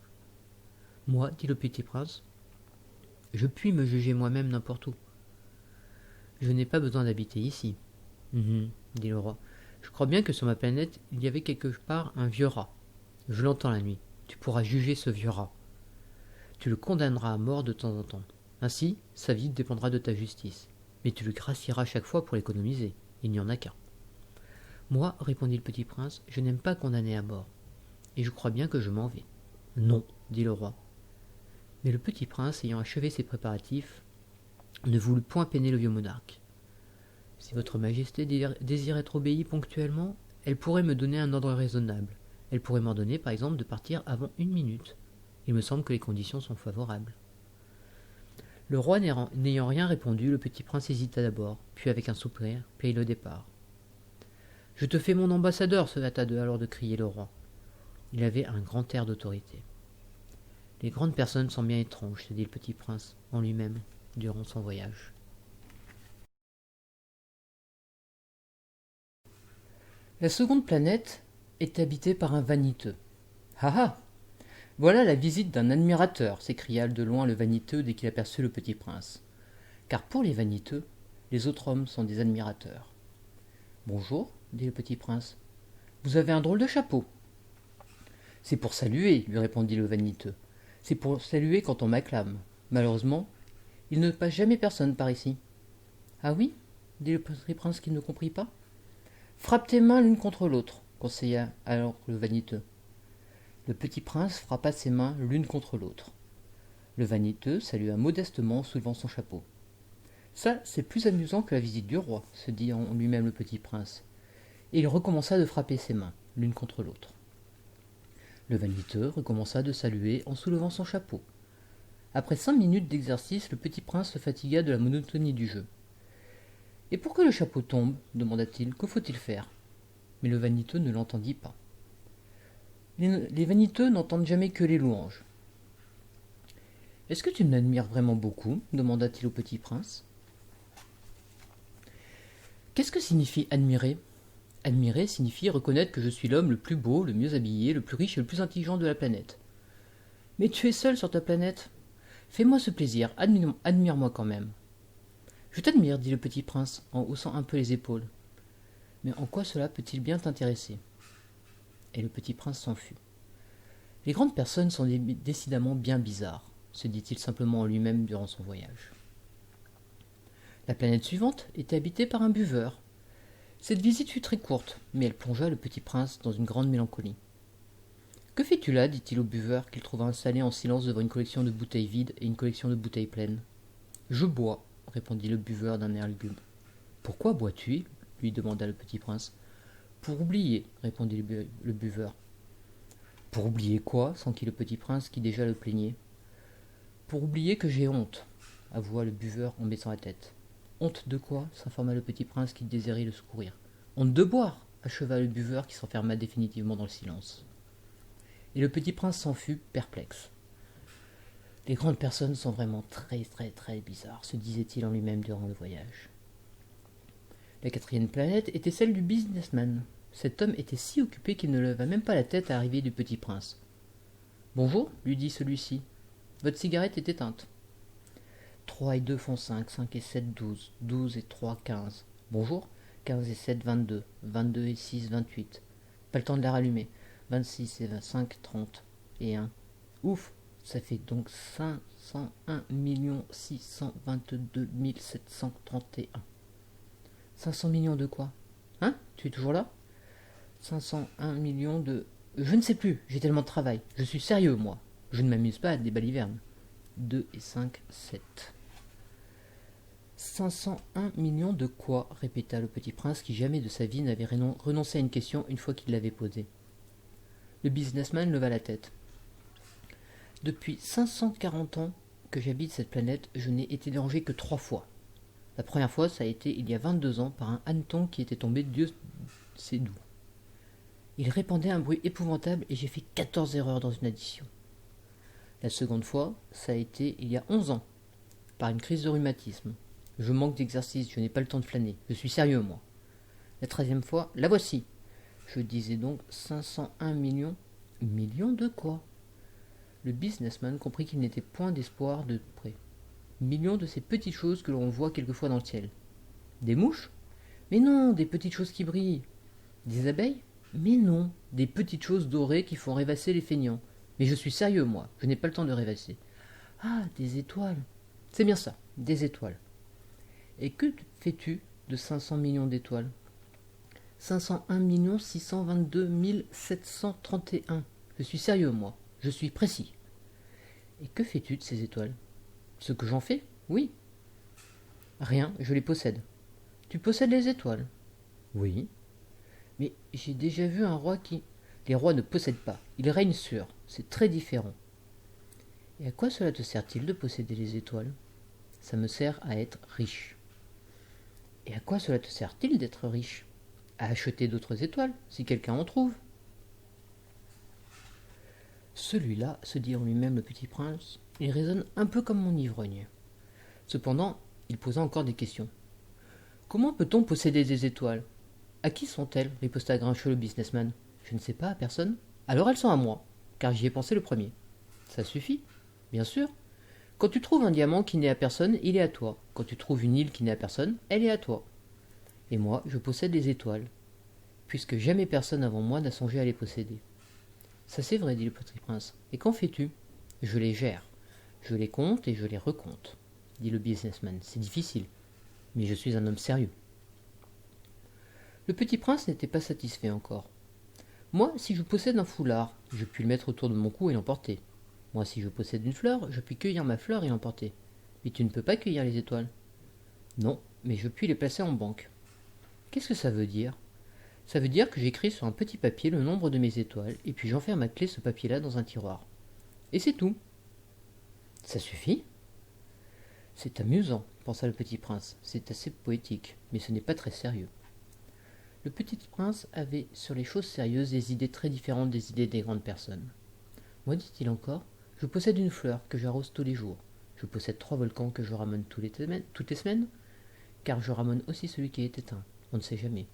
Moi, dit le petit prince, je puis me juger moi-même n'importe où. Je n'ai pas besoin d'habiter ici. Dit le roi. Je crois bien que sur ma planète, il y avait quelque part un vieux rat. Je l'entends la nuit. Tu pourras juger ce vieux rat. Tu le condamneras à mort de temps en temps. Ainsi, sa vie dépendra de ta justice. Mais tu le gracieras chaque fois pour l'économiser. Il n'y en a qu'un. Moi, répondit le petit prince, je n'aime pas condamner à mort. Et je crois bien que je m'en vais. Non, dit le roi. Mais le petit prince, ayant achevé ses préparatifs, ne voulut point peiner le vieux monarque. Si votre majesté désire être obéie ponctuellement, elle pourrait me donner un ordre raisonnable. Elle pourrait m'ordonner, par exemple, de partir avant 1 minute. Il me semble que les conditions sont favorables. Le roi n'ayant rien répondu, le petit prince hésita d'abord, puis avec un soupir, prit le départ. « Je te fais mon ambassadeur, se hâta alors de crier le roi. Il avait un grand air d'autorité. Les grandes personnes sont bien étranges, se dit le petit prince en lui-même durant son voyage. La seconde planète est habitée par un vaniteux. Ah ah! Voilà la visite d'un admirateur, s'écria de loin le vaniteux dès qu'il aperçut le petit prince. Car pour les vaniteux, les autres hommes sont des admirateurs. Bonjour, dit le petit prince. Vous avez un drôle de chapeau. C'est pour saluer, lui répondit le vaniteux. C'est pour saluer quand on m'acclame. Malheureusement, il ne passe jamais personne par ici. Ah oui, dit le petit prince qui ne comprit pas. Frappe tes mains l'une contre l'autre, conseilla alors le vaniteux. Le petit prince frappa ses mains l'une contre l'autre. Le vaniteux salua modestement en soulevant son chapeau. Ça, c'est plus amusant que la visite du roi, se dit en lui-même le petit prince. Et il recommença de frapper ses mains, l'une contre l'autre. Le vaniteux recommença de saluer en soulevant son chapeau. Après 5 minutes d'exercice, le petit prince se fatigua de la monotonie du jeu. « Et pour que le chapeau tombe, demanda-t-il, que faut-il faire ?» Mais le vaniteux ne l'entendit pas. Les vaniteux n'entendent jamais que les louanges. « Est-ce que tu m'admires vraiment beaucoup ?» demanda-t-il au petit prince. « Qu'est-ce que signifie admirer ?» Admirer signifie reconnaître que je suis l'homme le plus beau, le mieux habillé, le plus riche et le plus intelligent de la planète. Mais tu es seul sur ta planète. Fais-moi ce plaisir, admire-moi quand même. Je t'admire, dit le petit prince, en haussant un peu les épaules. Mais en quoi cela peut-il bien t'intéresser ? Et le petit prince s'en fut. Les grandes personnes sont décidément bien bizarres, se dit-il simplement en lui-même durant son voyage. La planète suivante était habitée par un buveur. Cette visite fut très courte, mais elle plongea le petit prince dans une grande mélancolie. « Que fais-tu là » dit-il au buveur qu'il trouva installé en silence devant une collection de bouteilles vides et une collection de bouteilles pleines. « Je bois, » répondit le buveur d'un air lugubre. « Pourquoi bois-tu » lui demanda le petit prince. « Pour oublier, » répondit le buveur. « Pour oublier quoi » s'enquit le petit prince qui déjà le plaignait. « Pour oublier que j'ai honte, » avoua le buveur en baissant la tête. « Honte de quoi » s'informa le petit prince qui désirait le secourir. « Honte de boire » acheva le buveur qui s'enferma définitivement dans le silence. Et le petit prince s'en fut, perplexe. « Les grandes personnes sont vraiment très très très bizarres, se disait-il en lui-même durant le voyage. La quatrième planète était celle du businessman. Cet homme était si occupé qu'il ne leva même pas la tête à l'arrivée du petit prince. « Bonjour, lui dit celui-ci. Votre cigarette est éteinte. » 3 et 2 font 5, 5 et 7, 12, 12 et 3, 15. Bonjour, 15 et 7, 22, 22 et 6, 28. Pas le temps de la rallumer. 26 et 25, 30 et 1. Ouf, ça fait donc 501 622 731. 500 millions de quoi? Hein? Tu es toujours là? 501 millions de... Je ne sais plus, j'ai tellement de travail. Je suis sérieux, moi. Je ne m'amuse pas à des balivernes. 2 et 5, 7. 501 millions de quoi? Répéta le petit prince qui jamais de sa vie n'avait renoncé à une question une fois qu'il l'avait posée. Le businessman leva la tête. Depuis 540 ans que j'habite cette planète, je n'ai été dérangé que 3 fois. La première fois, ça a été il y a 22 ans par un hanneton qui était tombé, Dieu sait d'où. Il répandait un bruit épouvantable et j'ai fait 14 erreurs dans une addition. La seconde fois, ça a été il y a 11 ans, par une crise de rhumatisme. Je manque d'exercice, je n'ai pas le temps de flâner. Je suis sérieux, moi. La 13e fois, la voici. Je disais donc 501 millions. Millions de quoi? Le businessman comprit qu'il n'était point d'espoir de près. Millions de ces petites choses que l'on voit quelquefois dans le ciel. Des mouches? Mais non, des petites choses qui brillent. Des abeilles? Mais non, des petites choses dorées qui font rêvasser les feignants. Mais je suis sérieux, moi, je n'ai pas le temps de rêvasser. Ah, des étoiles. C'est bien ça, des étoiles. Et que fais-tu de 500 millions d'étoiles? 501 622 731. Je suis sérieux, moi. Je suis précis. Et que fais-tu de ces étoiles? Ce que j'en fais? Oui. Rien, je les possède. Tu possèdes les étoiles? Oui. Mais j'ai déjà vu un roi qui... Les rois ne possèdent pas, ils règnent sur. C'est très différent. Et à quoi cela te sert-il de posséder les étoiles? Ça me sert à être riche. Et à quoi cela te sert-il d'être riche? À acheter d'autres étoiles, si quelqu'un en trouve. Celui-là, se dit en lui-même le petit prince, il raisonne un peu comme mon ivrogne. Cependant, il posa encore des questions. Comment peut-on posséder des étoiles? À qui sont-elles? Riposta grincheux le businessman. Je ne sais pas, à personne. Alors elles sont à moi, car j'y ai pensé le premier. Ça suffit? Bien sûr. Quand tu trouves un diamant qui n'est à personne, il est à toi. Quand tu trouves une île qui n'est à personne, elle est à toi. Et moi, je possède les étoiles, puisque jamais personne avant moi n'a songé à les posséder. Ça c'est vrai, dit le petit prince. Et qu'en fais-tu? Je les gère. Je les compte et je les recompte, dit le businessman. C'est difficile, mais je suis un homme sérieux. Le petit prince n'était pas satisfait encore. Moi, si je possède un foulard, je puis le mettre autour de mon cou et l'emporter. Moi, si je possède une fleur, je puis cueillir ma fleur et l'emporter. Mais tu ne peux pas cueillir les étoiles. Non, mais je puis les placer en banque. Qu'est-ce que ça veut dire? Ça veut dire que j'écris sur un petit papier le nombre de mes étoiles, et puis j'enferme à clé ce papier-là dans un tiroir. Et c'est tout. Ça suffit? C'est amusant, pensa le petit prince. C'est assez poétique, mais ce n'est pas très sérieux. Le petit prince avait sur les choses sérieuses des idées très différentes des idées des grandes personnes. Moi, dit-il encore, je possède une fleur que j'arrose tous les jours. Je possède 3 volcans que je ramène toutes les semaines, car je ramène aussi celui qui est éteint. On ne sait jamais.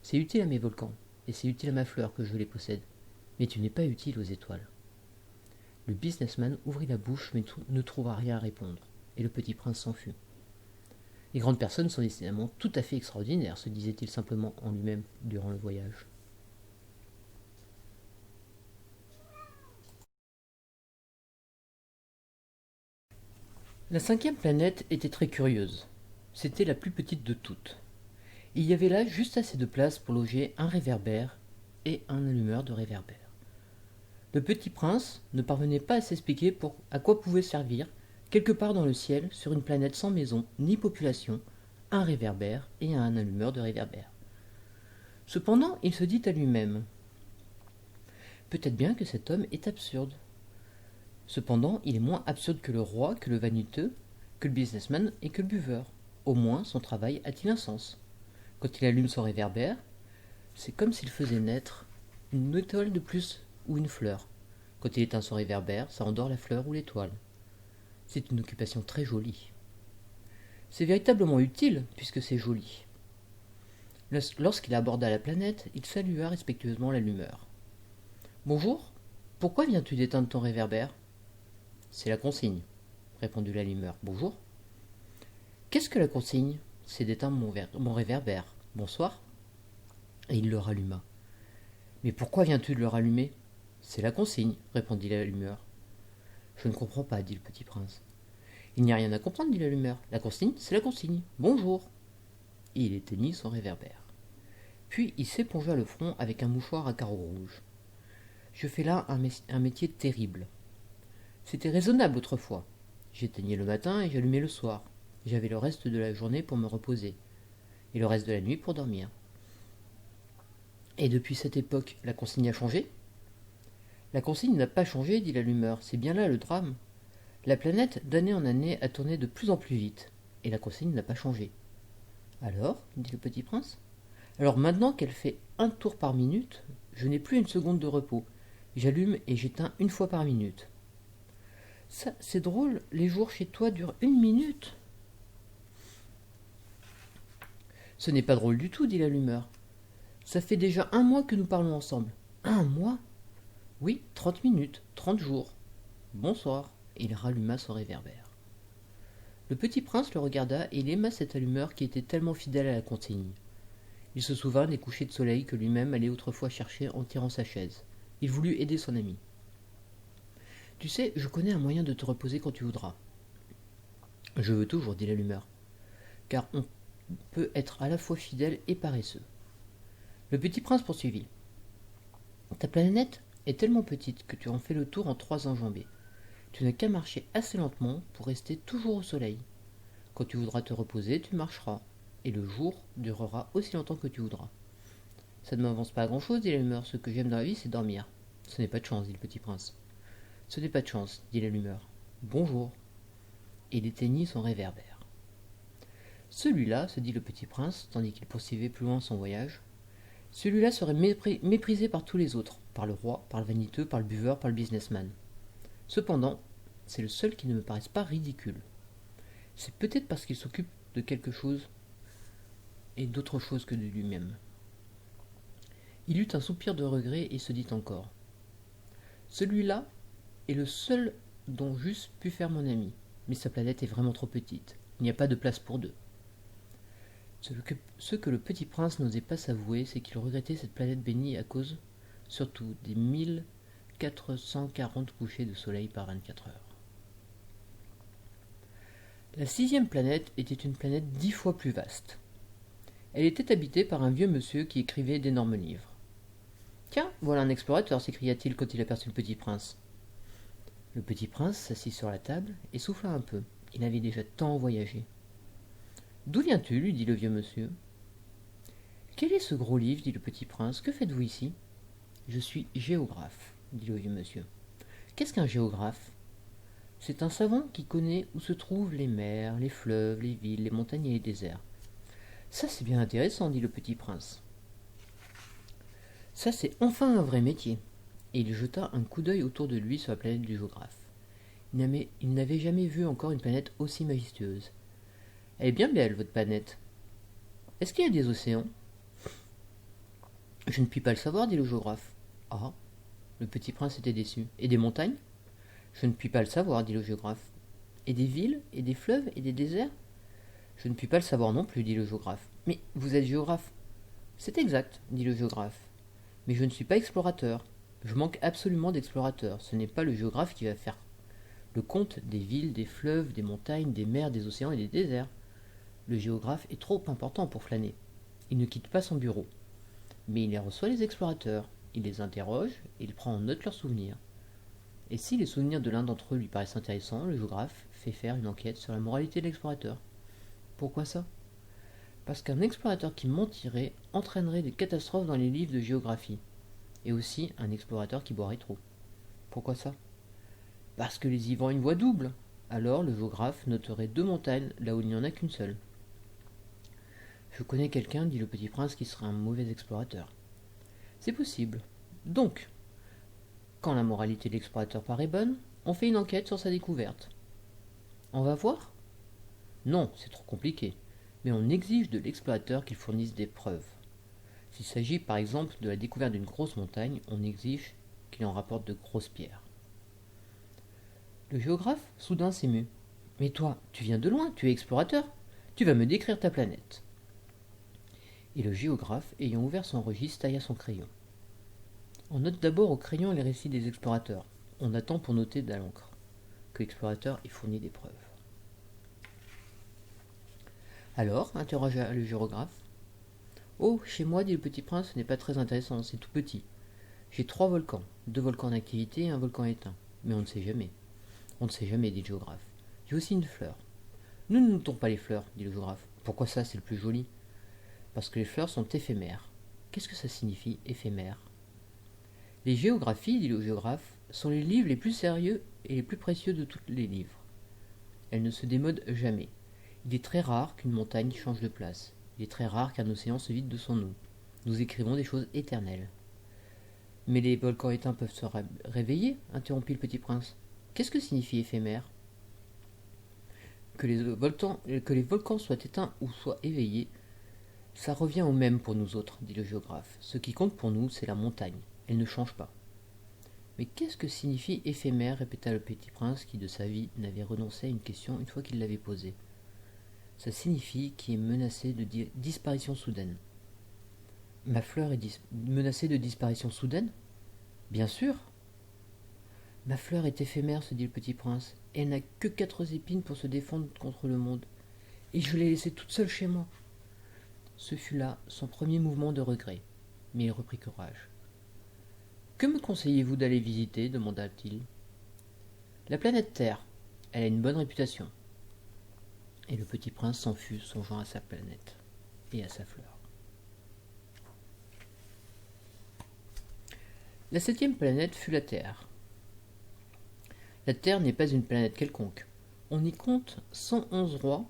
C'est utile à mes volcans, et c'est utile à ma fleur que je les possède. Mais tu n'es pas utile aux étoiles. Le businessman ouvrit la bouche, mais ne trouva rien à répondre, et le petit prince s'en fut. Les grandes personnes sont décidément tout à fait extraordinaires, se disait-il simplement en lui-même durant le voyage. La 5e planète était très curieuse. C'était la plus petite de toutes. Il y avait là juste assez de place pour loger un réverbère et un allumeur de réverbère. Le petit prince ne parvenait pas à s'expliquer à quoi pouvait servir, quelque part dans le ciel, sur une planète sans maison ni population, un réverbère et un allumeur de réverbère. Cependant, il se dit à lui-même: peut-être bien que cet homme est absurde. Cependant, il est moins absurde que le roi, que le vaniteux, que le businessman et que le buveur. Au moins, son travail a-t-il un sens. Quand il allume son réverbère, c'est comme s'il faisait naître une étoile de plus ou une fleur. Quand il éteint son réverbère, ça endort la fleur ou l'étoile. C'est une occupation très jolie. C'est véritablement utile, puisque c'est joli. Lorsqu'il aborda la planète, il salua respectueusement l'allumeur. Bonjour, pourquoi viens-tu d'éteindre ton réverbère? C'est la consigne, répondit l'allumeur. Bonjour. Qu'est-ce que la consigne? C'est d'éteindre mon réverbère. Bonsoir. Et il le ralluma. Mais pourquoi viens-tu de le rallumer? C'est la consigne, répondit l'allumeur. Je ne comprends pas, dit le petit prince. Il n'y a rien à comprendre, dit l'allumeur. La consigne, c'est la consigne. Bonjour. Et il éteignit son réverbère. Puis il s'épongea le front avec un mouchoir à carreaux rouges. Je fais là un métier terrible. C'était raisonnable autrefois. J'éteignais le matin et j'allumais le soir. J'avais le reste de la journée pour me reposer, et le reste de la nuit pour dormir. Et depuis cette époque, la consigne a changé? La consigne n'a pas changé, dit l'allumeur, c'est bien là le drame. La planète, d'année en année, a tourné de plus en plus vite, et la consigne n'a pas changé. Alors, dit le petit prince, alors maintenant qu'elle fait un tour par minute, je n'ai plus une seconde de repos. J'allume et j'éteins une fois par minute. Ça, c'est drôle, les jours chez toi durent 1 minute. Ce n'est pas drôle du tout, dit l'allumeur. Ça fait déjà 1 mois que nous parlons ensemble. 1 mois? Oui, 30 minutes, 30 jours. Bonsoir. Et il ralluma son réverbère. Le petit prince le regarda et il aima cet allumeur qui était tellement fidèle à la consigne. Il se souvint des couchers de soleil que lui-même allait autrefois chercher en tirant sa chaise. Il voulut aider son ami. Tu sais, je connais un moyen de te reposer quand tu voudras. Je veux toujours, dit l'allumeur, car on peut être à la fois fidèle et paresseux. Le petit prince poursuivit. Ta planète est tellement petite que tu en fais le tour en 3 enjambées. Tu n'as qu'à marcher assez lentement pour rester toujours au soleil. Quand tu voudras te reposer, tu marcheras, et le jour durera aussi longtemps que tu voudras. Ça ne m'avance pas à grand-chose, dit l'allumeur. Ce que j'aime dans la vie, c'est dormir. Ce n'est pas de chance, dit le petit prince. Ce n'est pas de chance, dit l'allumeur. Bonjour. Et il éteignit son réverbère. Celui-là, se dit le petit prince, tandis qu'il poursuivait plus loin son voyage, celui-là serait méprisé par tous les autres, par le roi, par le vaniteux, par le buveur, par le businessman. Cependant, c'est le seul qui ne me paraisse pas ridicule. C'est peut-être parce qu'il s'occupe de quelque chose et d'autre chose que de lui-même. Il eut un soupir de regret et se dit encore: celui-là est le seul dont j'eusse pu faire mon ami, mais sa planète est vraiment trop petite. Il n'y a pas de place pour deux. Ce que le petit prince n'osait pas s'avouer, c'est qu'il regrettait cette planète bénie à cause, surtout, des 1440 couchers de soleil par 24 heures. La 6e planète était une planète 10 fois plus vaste. Elle était habitée par un vieux monsieur qui écrivait d'énormes livres. « Tiens, voilà un explorateur » s'écria-t-il quand il aperçut le petit prince. Le petit prince s'assit sur la table et souffla un peu. Il avait déjà tant voyagé. « D'où viens-tu » lui dit le vieux monsieur. « Quel est ce gros livre » dit le petit prince. « Que faites-vous ici ?»« Je suis géographe » dit le vieux monsieur. « Qu'est-ce qu'un géographe ?»« C'est un savant qui connaît où se trouvent les mers, les fleuves, les villes, les montagnes et les déserts. »« Ça, c'est bien intéressant » dit le petit prince. « Ça, c'est enfin un vrai métier. » Et il jeta un coup d'œil autour de lui sur la planète du géographe. Il n'avait jamais vu encore une planète aussi majestueuse. « Elle est bien belle, votre planète. Est-ce qu'il y a des océans ?»« Je ne puis pas le savoir, dit le géographe. »« Ah !» Le petit prince était déçu. « Et des montagnes ?»« Je ne puis pas le savoir, dit le géographe. »« Et des villes, et des fleuves, et des déserts ?»« Je ne puis pas le savoir non plus, dit le géographe. »« Mais vous êtes géographe. »« C'est exact, dit le géographe. Mais je ne suis pas explorateur. Je manque absolument d'explorateurs. Ce n'est pas le géographe qui va faire le compte des villes, des fleuves, des montagnes, des mers, des océans et des déserts. Le géographe est trop important pour flâner. Il ne quitte pas son bureau. Mais il les reçoit les explorateurs. Il les interroge et il prend en note leurs souvenirs. Et si les souvenirs de l'un d'entre eux lui paraissent intéressants, le géographe fait faire une enquête sur la moralité de l'explorateur. Pourquoi ça ? Parce qu'un explorateur qui mentirait entraînerait des catastrophes dans les livres de géographie. Et aussi un explorateur qui boirait trop. Pourquoi ça ? Parce que les ivres ont une voix double. Alors le géographe noterait 2 montagnes là où il n'y en a qu'une seule. Je connais quelqu'un, dit le petit prince, qui serait un mauvais explorateur. C'est possible. Donc, quand la moralité de l'explorateur paraît bonne, on fait une enquête sur sa découverte. On va voir ? Non, c'est trop compliqué. Mais on exige de l'explorateur qu'il fournisse des preuves. S'il s'agit par exemple de la découverte d'une grosse montagne, on exige qu'il en rapporte de grosses pierres. Le géographe soudain s'émut. « Mais toi, tu viens de loin, tu es explorateur. Tu vas me décrire ta planète. » Et le géographe, ayant ouvert son registre, tailla son crayon. On note d'abord au crayon les récits des explorateurs. On attend pour noter à l'encre que l'explorateur ait fourni des preuves. « Alors » interrogea le géographe. « Oh, chez moi, dit le petit prince, ce n'est pas très intéressant, c'est tout petit. J'ai 3 volcans, 2 volcans d'activité et un volcan éteint. Mais on ne sait jamais. » On ne sait jamais, dit le géographe. J'ai aussi une fleur. Nous ne notons pas les fleurs, dit le géographe. Pourquoi ça, c'est le plus joli ? Parce que les fleurs sont éphémères. Qu'est-ce que ça signifie, éphémère ? Les géographies, dit le géographe, sont les livres les plus sérieux et les plus précieux de tous les livres. Elles ne se démodent jamais. Il est très rare qu'une montagne change de place. Il est très rare qu'un océan se vide de son eau. Nous écrivons des choses éternelles. Mais les volcans éteints peuvent se réveiller, interrompit le petit prince. Qu'est-ce que signifie éphémère ? Que les volcans soient éteints ou soient éveillés, ça revient au même pour nous autres, dit le géographe. Ce qui compte pour nous, c'est la montagne. Elle ne change pas. Mais qu'est-ce que signifie éphémère ? Répéta le petit prince, qui de sa vie n'avait renoncé à une question une fois qu'il l'avait posée. Ça signifie qu'il est menacé de disparition soudaine. Ma fleur est menacée de disparition soudaine ? Bien sûr. Ma fleur est éphémère, se dit le petit prince. Elle n'a que 4 épines pour se défendre contre le monde. Et je l'ai laissée toute seule chez moi. Ce fut là son premier mouvement de regret. Mais il reprit courage. Que me conseillez-vous d'aller visiter ? Demanda-t-il. La planète Terre. Elle a une bonne réputation. Et le petit prince s'en fut, songeant à sa planète et à sa fleur. La 7e planète fut la Terre. La Terre n'est pas une planète quelconque. On y compte 111 rois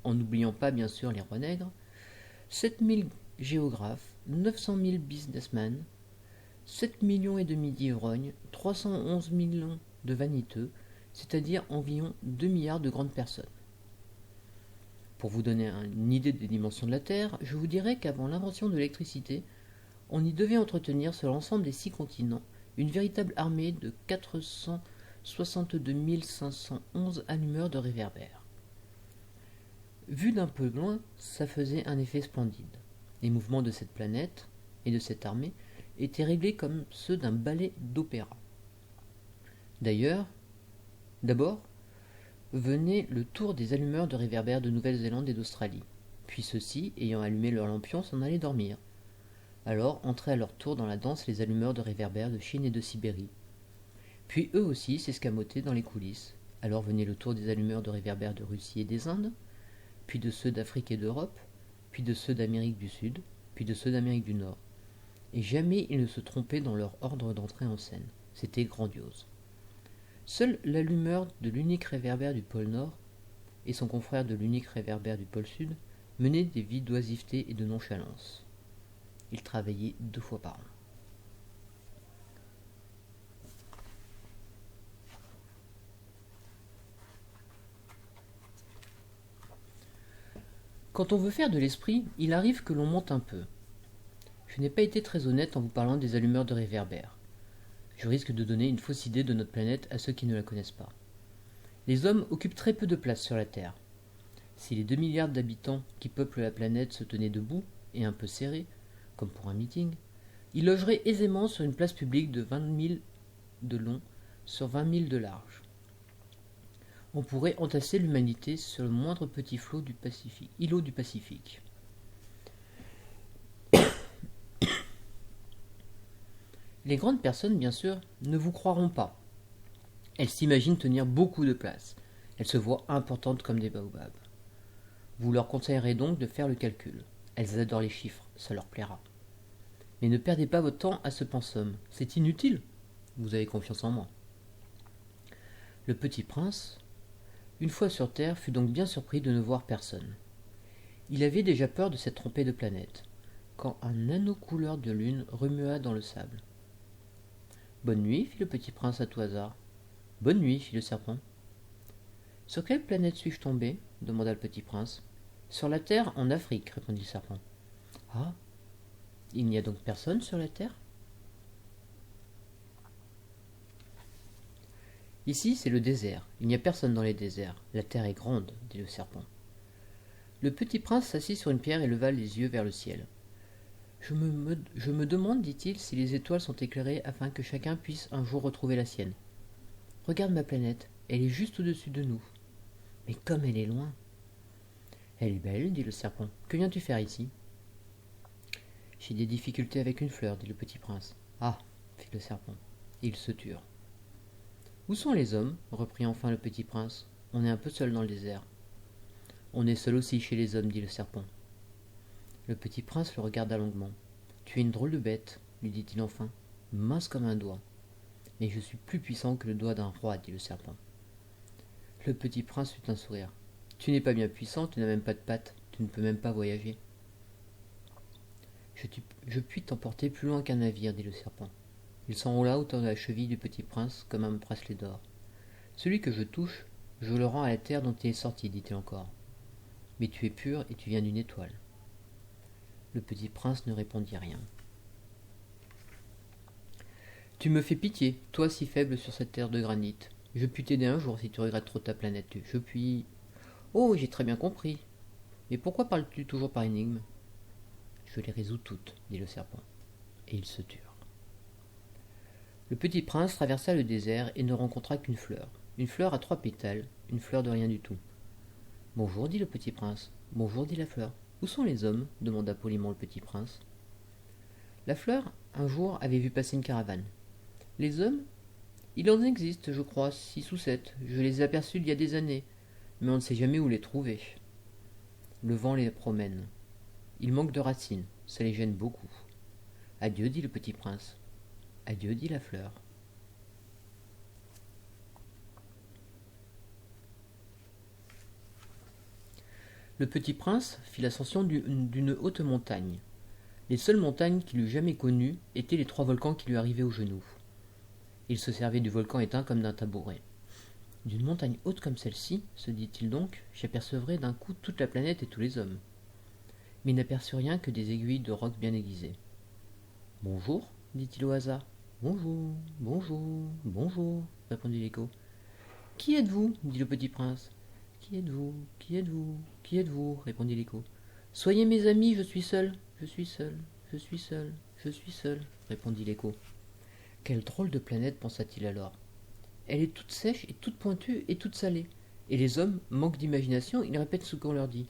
en n'oubliant pas bien sûr les rois nègres, 7000 géographes, 900 000 businessmen, 7 millions et demi d'ivrognes, 311 millions de vaniteux, c'est-à-dire environ 2 milliards de grandes personnes. Pour vous donner une idée des dimensions de la Terre, je vous dirais qu'avant l'invention de l'électricité, on y devait entretenir sur l'ensemble des 6 continents une véritable armée de 462 511 allumeurs de réverbères. Vu d'un peu loin, ça faisait un effet splendide. Les mouvements de cette planète et de cette armée étaient réglés comme ceux d'un ballet d'opéra. D'abord, venait le tour des allumeurs de réverbères de Nouvelle-Zélande et d'Australie. Puis ceux-ci, ayant allumé leurs lampions, s'en allaient dormir. Alors entraient à leur tour dans la danse les allumeurs de réverbères de Chine et de Sibérie. Puis eux aussi s'escamotaient dans les coulisses. Alors venait le tour des allumeurs de réverbères de Russie et des Indes, puis de ceux d'Afrique et d'Europe, puis de ceux d'Amérique du Sud, puis de ceux d'Amérique du Nord. Et jamais ils ne se trompaient dans leur ordre d'entrée en scène. C'était grandiose. Seul l'allumeur de l'unique réverbère du pôle Nord et son confrère de l'unique réverbère du pôle Sud menaient des vies d'oisiveté et de nonchalance. Ils travaillaient 2 fois par an. Quand on veut faire de l'esprit, il arrive que l'on monte un peu. Je n'ai pas été très honnête en vous parlant des allumeurs de réverbères. Je risque de donner une fausse idée de notre planète à ceux qui ne la connaissent pas. Les hommes occupent très peu de place sur la Terre. Si les 2 milliards d'habitants qui peuplent la planète se tenaient debout et un peu serrés, comme pour un meeting, ils logeraient aisément sur une place publique de 20 000 de long sur 20 000 de large. On pourrait entasser l'humanité sur le moindre petit îlot du Pacifique. Les grandes personnes, bien sûr, ne vous croiront pas. Elles s'imaginent tenir beaucoup de place. Elles se voient importantes comme des baobabs. Vous leur conseillerez donc de faire le calcul. Elles adorent les chiffres, ça leur plaira. Mais ne perdez pas votre temps à ce pensum, c'est inutile. Vous avez confiance en moi. Le petit prince, une fois sur Terre, fut donc bien surpris de ne voir personne. Il avait déjà peur de s'être trompé de planète, quand un anneau couleur de lune remua dans le sable. « Bonne nuit, fit le petit prince à tout hasard. « Bonne nuit, fit le serpent. »« Sur quelle planète suis-je tombé ?» demanda le petit prince. « Sur la Terre, en Afrique, répondit le serpent. « Ah, il n'y a donc personne sur la Terre ?»« Ici, c'est le désert. Il n'y a personne dans les déserts. La Terre est grande, dit le serpent. » Le petit prince s'assit sur une pierre et leva les yeux vers le ciel. Je me demande, dit-il, si les étoiles sont éclairées afin que chacun puisse un jour retrouver la sienne. Regarde ma planète, elle est juste au-dessus de nous. Mais comme elle est loin. Elle est belle, dit le serpent. Que viens-tu faire ici? J'ai des difficultés avec une fleur, dit le petit prince. Ah, fit le serpent. Et ils se turent. Où sont les hommes? Reprit enfin le petit prince. On est un peu seul dans le désert. On est seul aussi chez les hommes, dit le serpent. Le petit prince le regarda longuement. Tu es une drôle de bête, lui dit-il enfin, mince comme un doigt. Mais je suis plus puissant que le doigt d'un roi, dit le serpent. Le petit prince eut un sourire. Tu n'es pas bien puissant, tu n'as même pas de pattes, tu ne peux même pas voyager. Je puis t'emporter plus loin qu'un navire, dit le serpent. Il s'enroula autour de la cheville du petit prince comme un bracelet d'or. Celui que je touche, je le rends à la terre dont il est sorti, dit-il encore. Mais tu es pur et tu viens d'une étoile. Le petit prince ne répondit rien. Tu me fais pitié, toi si faible sur cette terre de granit. Je puis t'aider un jour si tu regrettes trop ta planète. Je puis... Oh, j'ai très bien compris. Mais pourquoi parles-tu toujours par énigmes? Je les résous toutes, dit le serpent. Et ils se turent. Le petit prince traversa le désert et ne rencontra qu'une fleur à 3 pétales, une fleur de rien du tout. Bonjour, dit le petit prince. Bonjour, dit la fleur. Où sont les hommes? Demanda poliment le petit prince. La fleur, un jour, avait vu passer une caravane. Les hommes? Il en existe, je crois, 6 ou 7. Je les ai aperçus il y a des années, mais on ne sait jamais où les trouver. Le vent les promène. Ils manquent de racines, ça les gêne beaucoup. Adieu, dit le petit prince. Adieu, dit la fleur. Le petit prince fit l'ascension d'une haute montagne. Les seules montagnes qu'il eût jamais connues étaient les 3 volcans qui lui arrivaient aux genoux. Il se servait du volcan éteint comme d'un tabouret. D'une montagne haute comme celle-ci, se dit-il donc, j'apercevrai d'un coup toute la planète et tous les hommes. Mais il n'aperçut rien que des aiguilles de roc bien aiguisées. Bonjour, dit-il au hasard. Bonjour, bonjour, bonjour, répondit l'écho. Qui êtes-vous dit le petit prince. Qui êtes-vous Qui êtes-vous Qui êtes-vous répondit l'écho. Soyez mes amis, je suis seul, je suis seul, je suis seul, je suis seul, répondit l'écho. Quelle drôle de planète, pensa-t-il alors. Elle est toute sèche et toute pointue et toute salée. Et les hommes manquent d'imagination, ils répètent ce qu'on leur dit.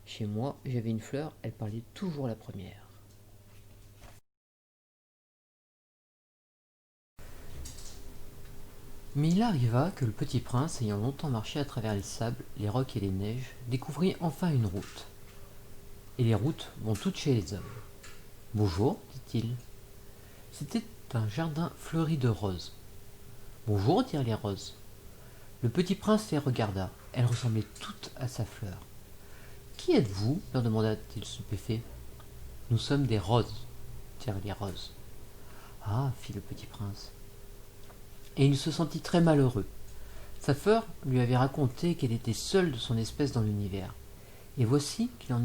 Chez moi, j'avais une fleur, elle parlait toujours la première. Mais il arriva que le petit prince, ayant longtemps marché à travers les sables, les rocs et les neiges, découvrit enfin une route. Et les routes vont toutes chez les hommes. Bonjour, dit-il. C'était un jardin fleuri de roses. Bonjour, dirent les roses. Le petit prince les regarda. Elles ressemblaient toutes à sa fleur. Qui êtes-vous leur demanda-t-il stupéfait. Nous sommes des roses, dirent les roses. Ah, fit le petit prince. Et il se sentit très malheureux. Sa fleur lui avait raconté qu'elle était seule de son espèce dans l'univers. Et voici qu'il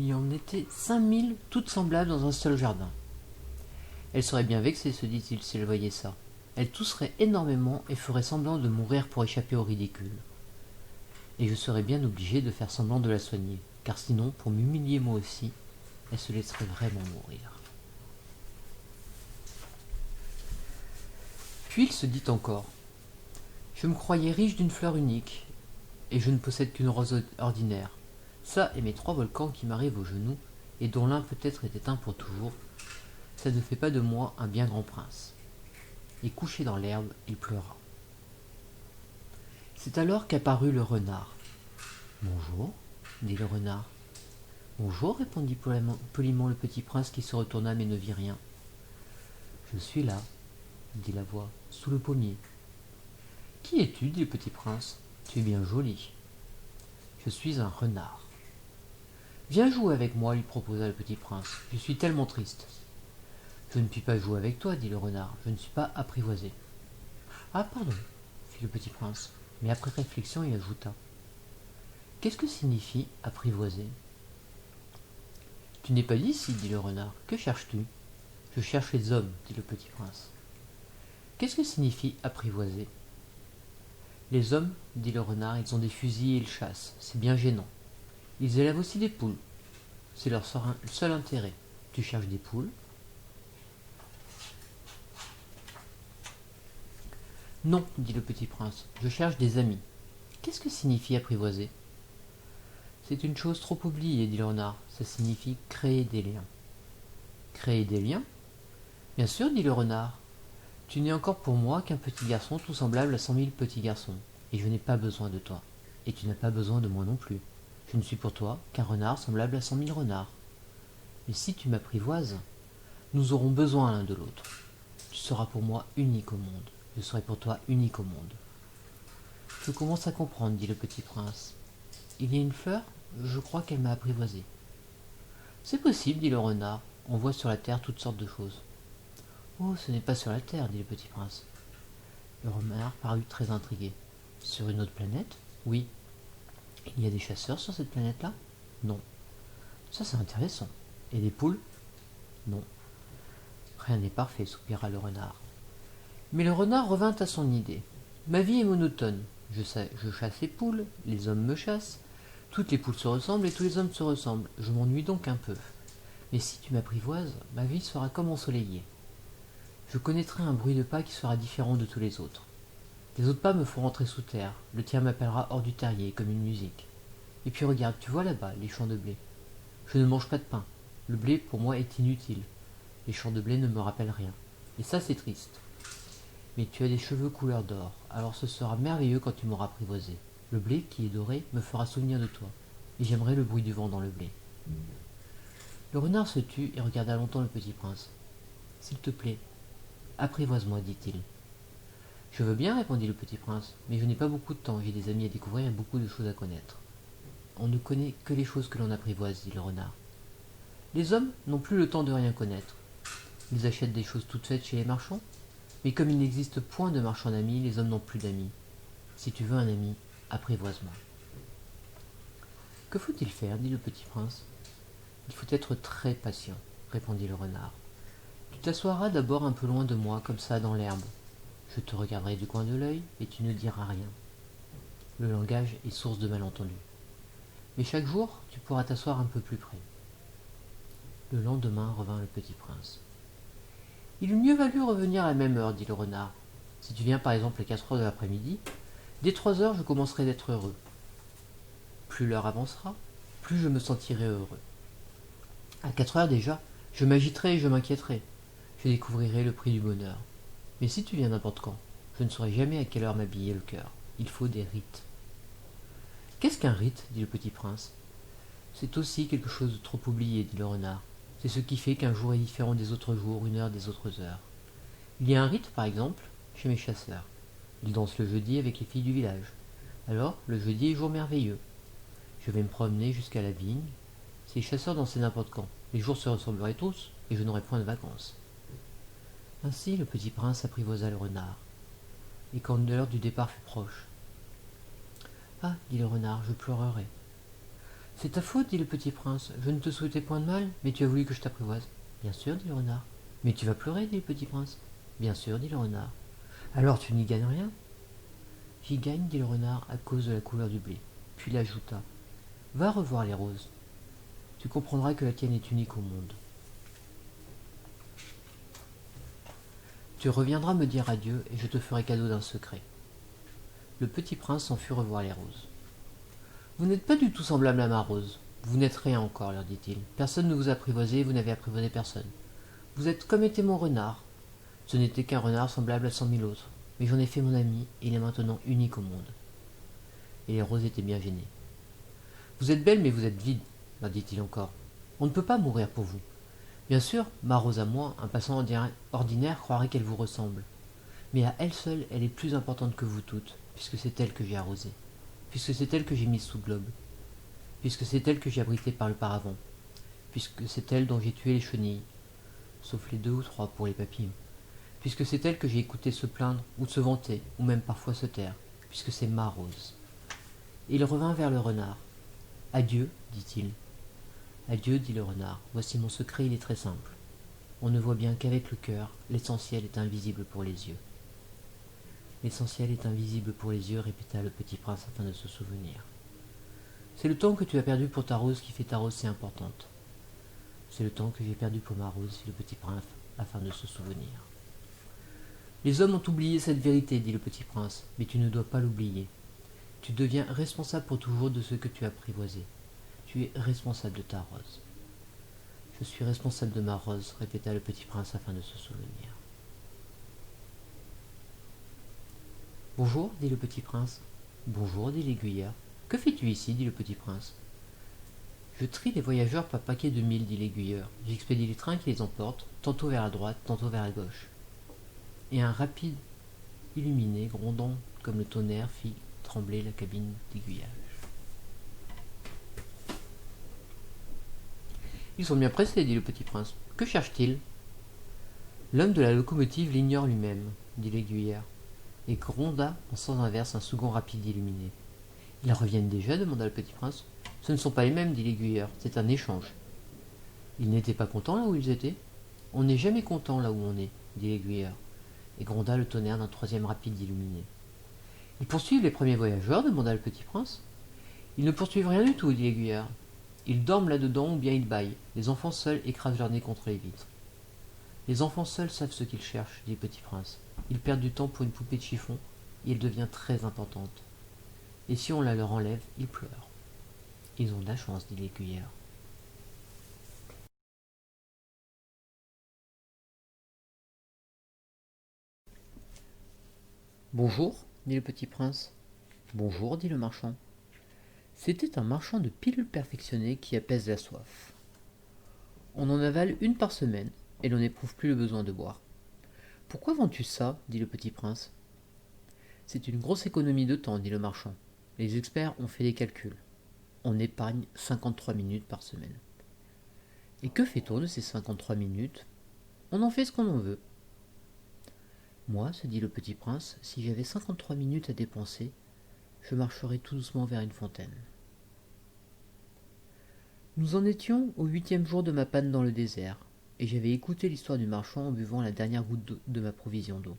y en était 5000 toutes semblables dans un seul jardin. Elle serait bien vexée, se dit-il, si elle voyait ça. Elle tousserait énormément et ferait semblant de mourir pour échapper au ridicule. Et je serais bien obligé de faire semblant de la soigner, car sinon, pour m'humilier moi aussi, elle se laisserait vraiment mourir. Puis il se dit encore, je me croyais riche d'une fleur unique, et je ne possède qu'une rose ordinaire. Ça et mes 3 volcans qui m'arrivent aux genoux, et dont l'un peut-être est éteint pour toujours, ça ne fait pas de moi un bien grand prince. Et couché dans l'herbe, il pleura. C'est alors qu'apparut le renard. Bonjour, dit le renard. Bonjour, répondit poliment le petit prince qui se retourna mais ne vit rien. Je suis là, dit la voix, sous le pommier. Qui es-tu, dit le petit prince. Tu es bien joli. Je suis un renard. Viens jouer avec moi, lui proposa le petit prince. Je suis tellement triste. Je ne puis pas jouer avec toi, dit le renard. Je ne suis pas apprivoisé. Ah, pardon, fit le petit prince. Mais après réflexion, il ajouta. Qu'est-ce que signifie apprivoiser? Tu n'es pas d'ici, dit le renard. Que cherches-tu? Je cherche les hommes, dit le petit prince. Qu'est-ce que signifie apprivoiser? Les hommes, dit le renard, ils ont des fusils et ils chassent. C'est bien gênant. Ils élèvent aussi des poules. C'est leur seul intérêt. Tu cherches des poules? Non, dit le petit prince. Je cherche des amis. Qu'est-ce que signifie apprivoiser? C'est une chose trop oubliée, dit le renard. Ça signifie créer des liens. Créer des liens? Bien sûr, dit le renard. Tu n'es encore pour moi qu'un petit garçon tout semblable à 100 000 petits garçons, et je n'ai pas besoin de toi. Et tu n'as pas besoin de moi non plus. Je ne suis pour toi qu'un renard semblable à 100 000 renards. Mais si tu m'apprivoises, nous aurons besoin l'un de l'autre. Tu seras pour moi unique au monde. Je serai pour toi unique au monde. Je commence à comprendre, dit le petit prince. Il y a une fleur, je crois qu'elle m'a apprivoisé. C'est possible, dit le renard. On voit sur la terre toutes sortes de choses. Oh, ce n'est pas sur la terre, dit le petit prince. Le renard parut très intrigué. Sur une autre planète? Oui. Il y a des chasseurs sur cette planète-là? Non. Ça, c'est intéressant. Et des poules? Non. Rien n'est parfait, soupira le renard. Mais le renard revint à son idée. Ma vie est monotone. Je chasse les poules, les hommes me chassent. Toutes les poules se ressemblent et tous les hommes se ressemblent. Je m'ennuie donc un peu. Mais si tu m'apprivoises, ma vie sera comme ensoleillée. Je connaîtrai un bruit de pas qui sera différent de tous les autres. Les autres pas me font rentrer sous terre. Le tien m'appellera hors du terrier, comme une musique. Et puis regarde, tu vois là-bas, les champs de blé. Je ne mange pas de pain. Le blé, pour moi, est inutile. Les champs de blé ne me rappellent rien. Et ça, c'est triste. Mais tu as des cheveux couleur d'or, alors ce sera merveilleux quand tu m'auras apprivoisé. Le blé, qui est doré, me fera souvenir de toi. Et j'aimerais le bruit du vent dans le blé. Le renard se tut et regarda longtemps le petit prince. S'il te plaît, apprivoise-moi, dit-il. Je veux bien, répondit le petit prince, mais je n'ai pas beaucoup de temps, j'ai des amis à découvrir et beaucoup de choses à connaître. on ne connaît que les choses que l'on apprivoise, dit le renard. Les hommes n'ont plus le temps de rien connaître. Ils achètent des choses toutes faites chez les marchands, mais comme il n'existe point de marchand d'amis, les hommes n'ont plus d'amis. Si tu veux un ami, apprivoise-moi. Que faut-il faire, dit le petit prince. Il faut être très patient, répondit le renard. Tu t'assoiras d'abord un peu loin de moi, comme ça, dans l'herbe. Je te regarderai du coin de l'œil, et tu ne diras rien. Le langage est source de malentendus. Mais chaque jour, tu pourras t'asseoir un peu plus près. Le lendemain revint le petit prince. Il eût mieux valu revenir à la même heure, dit le renard. Si tu viens par exemple à 4 heures de l'après-midi, dès 3 heures je commencerai d'être heureux. Plus l'heure avancera, plus je me sentirai heureux. À 4 heures déjà, je m'agiterai et je m'inquiéterai. Je découvrirai le prix du bonheur. Mais si tu viens n'importe quand, je ne saurai jamais à quelle heure m'habiller le cœur. Il faut des rites. Qu'est-ce qu'un rite, dit le petit prince. C'est aussi quelque chose de trop oublié, dit le renard. C'est ce qui fait qu'un jour est différent des autres jours, une heure des autres heures. Il y a un rite, par exemple, chez mes chasseurs. Ils dansent le jeudi avec les filles du village. Alors, le jeudi est jour merveilleux. Je vais me promener jusqu'à la vigne. Si les chasseurs dansaient n'importe quand, les jours se ressembleraient tous, et je n'aurais point de vacances. Ainsi, le petit prince apprivoisa le renard. Et quand l'heure du départ fut proche. Ah, dit le renard, je pleurerai. C'est ta faute, dit le petit prince. Je ne te souhaitais point de mal, mais tu as voulu que je t'apprivoise. Bien sûr, dit le renard. Mais tu vas pleurer, dit le petit prince. Bien sûr, dit le renard. Alors tu n'y gagnes rien. J'y gagne, dit le renard, à cause de la couleur du blé. Puis il ajouta. Va revoir les roses. Tu comprendras que la tienne est unique au monde. Tu reviendras me dire adieu et je te ferai cadeau d'un secret. Le petit prince s'en fut revoir les roses. Vous n'êtes pas du tout semblable à ma rose. Vous n'êtes rien encore, leur dit-il. Personne ne vous a apprivoisé, vous n'avez apprivoisé personne. Vous êtes comme était mon renard. Ce n'était qu'un renard semblable à 100 000 autres. Mais j'en ai fait mon ami, et il est maintenant unique au monde. Et les roses étaient bien gênées. Vous êtes belle, mais vous êtes vide, leur dit-il encore. On ne peut pas mourir pour vous. Bien sûr, ma rose à moi, un passant ordinaire croirait qu'elle vous ressemble. Mais à elle seule, elle est plus importante que vous toutes, puisque c'est elle que j'ai arrosée, puisque c'est elle que j'ai mise sous globe, puisque c'est elle que j'ai abritée par le paravent, puisque c'est elle dont j'ai tué les chenilles, sauf les 2 ou 3 pour les papillons, puisque c'est elle que j'ai écouté se plaindre ou se vanter, ou même parfois se taire, puisque c'est ma rose. Et il revint vers le renard. Adieu, dit-il. Adieu, dit le renard. Voici mon secret, il est très simple. On ne voit bien qu'avec le cœur, l'essentiel est invisible pour les yeux. L'essentiel est invisible pour les yeux, répéta le petit prince afin de se souvenir. C'est le temps que tu as perdu pour ta rose qui fait ta rose si importante. C'est le temps que j'ai perdu pour ma rose, dit le petit prince, afin de se souvenir. Les hommes ont oublié cette vérité, dit le petit prince, mais tu ne dois pas l'oublier. Tu deviens responsable pour toujours de ce que tu as apprivoisé. Tu es responsable de ta rose. Je suis responsable de ma rose, répéta le petit prince afin de se souvenir. Bonjour, dit le petit prince. Bonjour, dit l'aiguilleur. Que fais-tu ici, dit le petit prince. Je trie les voyageurs par paquet de 1000, dit l'aiguilleur. J'expédie les trains qui les emportent, tantôt vers la droite, tantôt vers la gauche. Et un rapide illuminé, grondant comme le tonnerre, fit trembler la cabine d'aiguillage. Ils sont bien pressés, dit le petit prince. Que cherche-t-il? L'homme de la locomotive l'ignore lui-même, dit l'aiguilleur, et gronda en sens inverse un second rapide illuminé. Ils reviennent déjà, demanda le petit prince. Ce ne sont pas les mêmes, dit l'aiguilleur, c'est un échange. Ils n'étaient pas contents là où ils étaient? On n'est jamais content là où on est, dit l'aiguilleur, et gronda le tonnerre d'un troisième rapide illuminé. Ils poursuivent les premiers voyageurs, demanda le petit prince. Ils ne poursuivent rien du tout, dit l'aiguilleur. Ils dorment là-dedans ou bien ils bâillent. Les enfants seuls écrasent leur nez contre les vitres. Les enfants seuls savent ce qu'ils cherchent, dit le petit prince. Ils perdent du temps pour une poupée de chiffon, et elle devient très importante. Et si on la leur enlève, ils pleurent. Ils ont de la chance, dit l'aiguilleur. Bonjour, dit le petit prince. Bonjour, dit le marchand. C'était un marchand de pilules perfectionnées qui apaise la soif. On en avale une par semaine, et l'on n'éprouve plus le besoin de boire. Pourquoi vends-tu ça, dit le petit prince. C'est une grosse économie de temps, dit le marchand. Les experts ont fait des calculs. on épargne 53 minutes par semaine. Et que fait-on de ces 53 minutes? On en fait ce qu'on en veut. Moi, se dit le petit prince, si j'avais 53 minutes à dépenser, je marcherais tout doucement vers une fontaine. Nous en étions au 8e jour de ma panne dans le désert, et j'avais écouté l'histoire du marchand en buvant la dernière goutte de ma provision d'eau.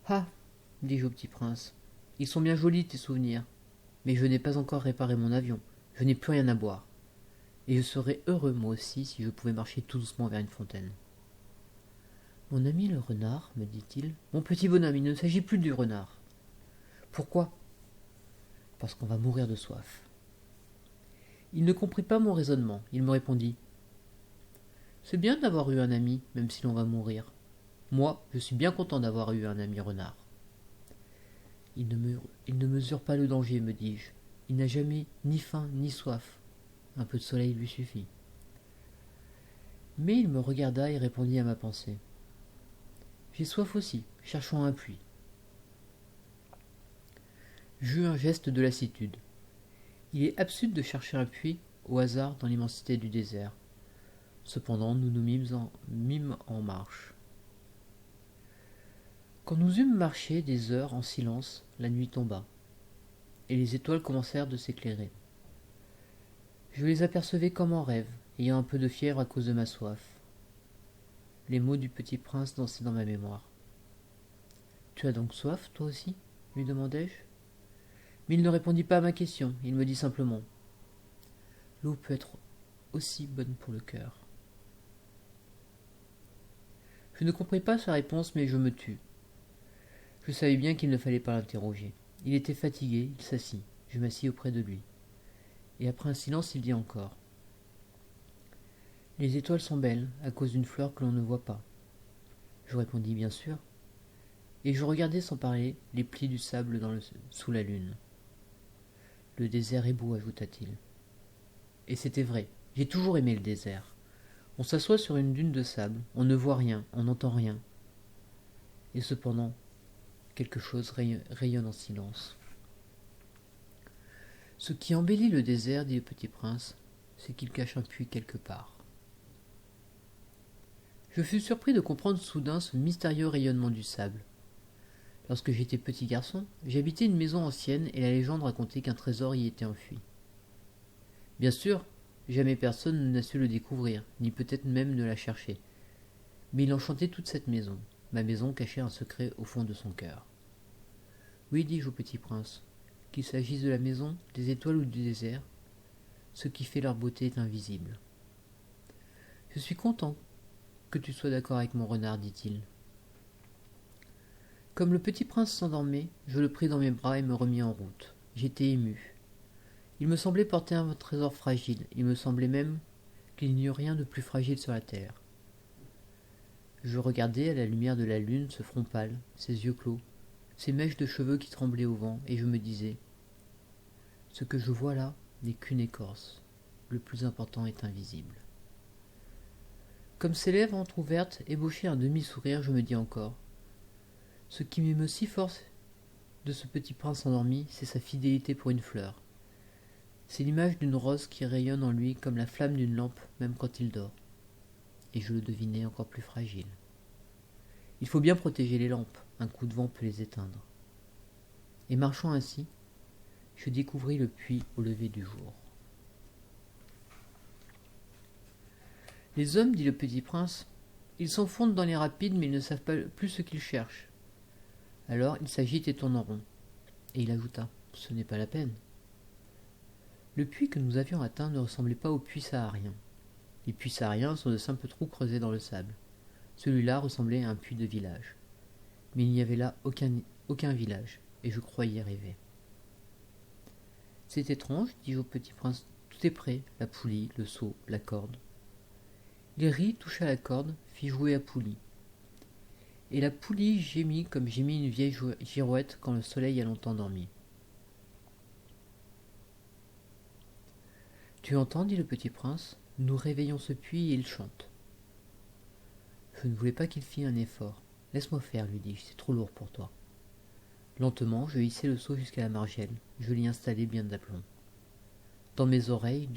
Ah, dis-je au petit prince, ils sont bien jolis tes souvenirs, mais je n'ai pas encore réparé mon avion, je n'ai plus rien à boire, et je serais heureux moi aussi si je pouvais marcher tout doucement vers une fontaine. Mon ami le renard, me dit-il, mon petit bonhomme, il ne s'agit plus du renard. Pourquoi? Parce qu'on va mourir de soif. Il ne comprit pas mon raisonnement, il me répondit. C'est bien d'avoir eu un ami, même si l'on va mourir. Moi, je suis bien content d'avoir eu un ami renard. Il ne mesure pas le danger, me dis-je. Il n'a jamais ni faim ni soif. Un peu de soleil lui suffit. Mais il me regarda et répondit à ma pensée. J'ai soif aussi, cherchons un puits. J'eus un geste de lassitude. Il est absurde de chercher un puits au hasard dans l'immensité du désert. Cependant, nous nous mîmes en marche. Quand nous eûmes marché des heures en silence, la nuit tomba, et les étoiles commencèrent de s'éclairer. Je les apercevais comme en rêve, ayant un peu de fièvre à cause de ma soif. Les mots du petit prince dansaient dans ma mémoire. « Tu as donc soif, toi aussi ?» lui demandai-je. Mais il ne répondit pas à ma question, il me dit simplement « L'eau peut être aussi bonne pour le cœur. » Je ne compris pas sa réponse, mais je me tus. Je savais bien qu'il ne fallait pas l'interroger. Il était fatigué, il s'assit. Je m'assis auprès de lui. Et après un silence, il dit encore. Les étoiles sont belles, à cause d'une fleur que l'on ne voit pas. Je répondis bien sûr. Et je regardais sans parler les plis du sable sous la lune. Le désert est beau, ajouta-t-il. Et c'était vrai, j'ai toujours aimé le désert. On s'assoit sur une dune de sable, on ne voit rien, on n'entend rien. Et cependant, quelque chose rayonne en silence. Ce qui embellit le désert, dit le petit prince, c'est qu'il cache un puits quelque part. Je fus surpris de comprendre soudain ce mystérieux rayonnement du sable. Lorsque j'étais petit garçon, j'habitais une maison ancienne et la légende racontait qu'un trésor y était enfui. Bien sûr, jamais personne n'a su le découvrir, ni peut-être même ne l'a cherché. Mais il enchantait toute cette maison. Ma maison cachait un secret au fond de son cœur. Oui, dis-je au petit prince, qu'il s'agisse de la maison, des étoiles ou du désert, ce qui fait leur beauté est invisible. Je suis content que tu sois d'accord avec mon renard, dit-il. Comme le petit prince s'endormait, je le pris dans mes bras et me remis en route. J'étais ému. Il me semblait porter un trésor fragile, il me semblait même qu'il n'y eût rien de plus fragile sur la terre. Je regardais à la lumière de la lune ce front pâle, ses yeux clos, ces mèches de cheveux qui tremblaient au vent, et je me disais « Ce que je vois là n'est qu'une écorce, le plus important est invisible. » Comme ses lèvres entr'ouvertes ébauchaient un demi-sourire, je me dis encore « Ce qui m'émeut si fort de ce petit prince endormi, c'est sa fidélité pour une fleur. C'est l'image d'une rose qui rayonne en lui comme la flamme d'une lampe, même quand il dort. » Et je le devinais encore plus fragile. Il faut bien protéger les lampes, un coup de vent peut les éteindre. Et marchant ainsi, je découvris le puits au lever du jour. Les hommes, dit le petit prince, ils s'enfoncent dans les rapides, mais ils ne savent pas plus ce qu'ils cherchent. Alors ils s'agitent et tournent en rond. Et il ajouta, ce n'est pas la peine. Le puits que nous avions atteint ne ressemblait pas aux puits sahariens. Les puits sahariens sont de simples trous creusés dans le sable. Celui-là ressemblait à un puits de village. Mais il n'y avait là aucun village, et je croyais rêver. C'est étrange, dis-je au petit prince, tout est prêt, la poulie, le seau, la corde. Il rit, toucha la corde, fit jouer la poulie. Et la poulie gémit comme gémit une vieille girouette quand le soleil a longtemps dormi. Tu entends, dit le petit prince, nous réveillons ce puits et il chante. Je ne voulais pas qu'il fît un effort. Laisse-moi faire, lui dis-je, c'est trop lourd pour toi. Lentement, je hissai le seau jusqu'à la margelle. Je l'y installai bien d'aplomb. Dans mes oreilles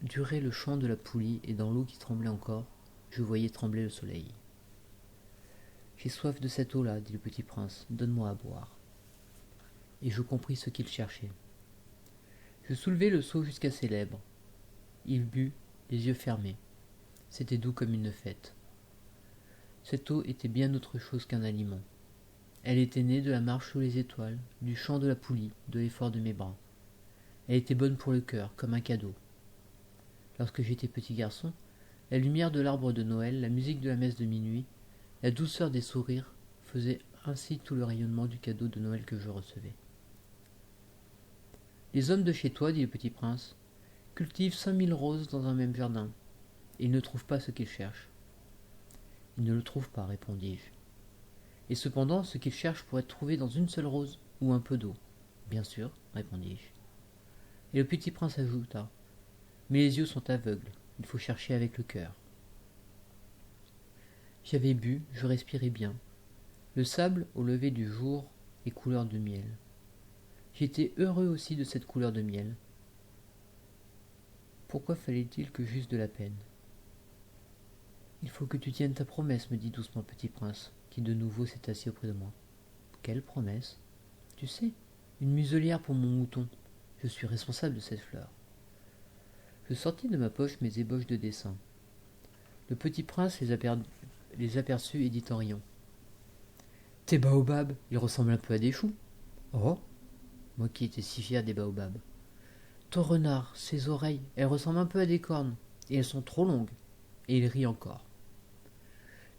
durait le chant de la poulie, et dans l'eau qui tremblait encore, je voyais trembler le soleil. J'ai soif de cette eau-là, dit le petit prince, donne-moi à boire. Et je compris ce qu'il cherchait. Je soulevai le seau jusqu'à ses lèvres. Il but, les yeux fermés. C'était doux comme une fête. Cette eau était bien autre chose qu'un aliment. Elle était née de la marche sous les étoiles, du chant de la poulie, de l'effort de mes bras. Elle était bonne pour le cœur, comme un cadeau. Lorsque j'étais petit garçon, la lumière de l'arbre de Noël, la musique de la messe de minuit, la douceur des sourires faisaient ainsi tout le rayonnement du cadeau de Noël que je recevais. Les hommes de chez toi, dit le petit prince, cultivent 5000 roses dans un même jardin, et ils ne trouvent pas ce qu'ils cherchent. Ils ne le trouvent pas, répondis-je. Et cependant, ce qu'ils cherchent pourrait être trouvé dans une seule rose ou un peu d'eau. Bien sûr, répondis-je. Et le petit prince ajouta, mais les yeux sont aveugles, il faut chercher avec le cœur. J'avais bu, je respirais bien. Le sable, au lever du jour, est couleur de miel. J'étais heureux aussi de cette couleur de miel. Pourquoi fallait-il que j'eusse de la peine? Il faut que tu tiennes ta promesse, me dit doucement le petit prince, qui de nouveau s'est assis auprès de moi. Quelle promesse? Tu sais, une muselière pour mon mouton. Je suis responsable de cette fleur. Je sortis de ma poche mes ébauches de dessin. Le petit prince les aperçut et dit en riant. Tes baobabs, ils ressemblent un peu à des choux. Oh, moi qui étais si fier des baobabs. Ton renard, ses oreilles, elles ressemblent un peu à des cornes, et elles sont trop longues. Et il rit encore.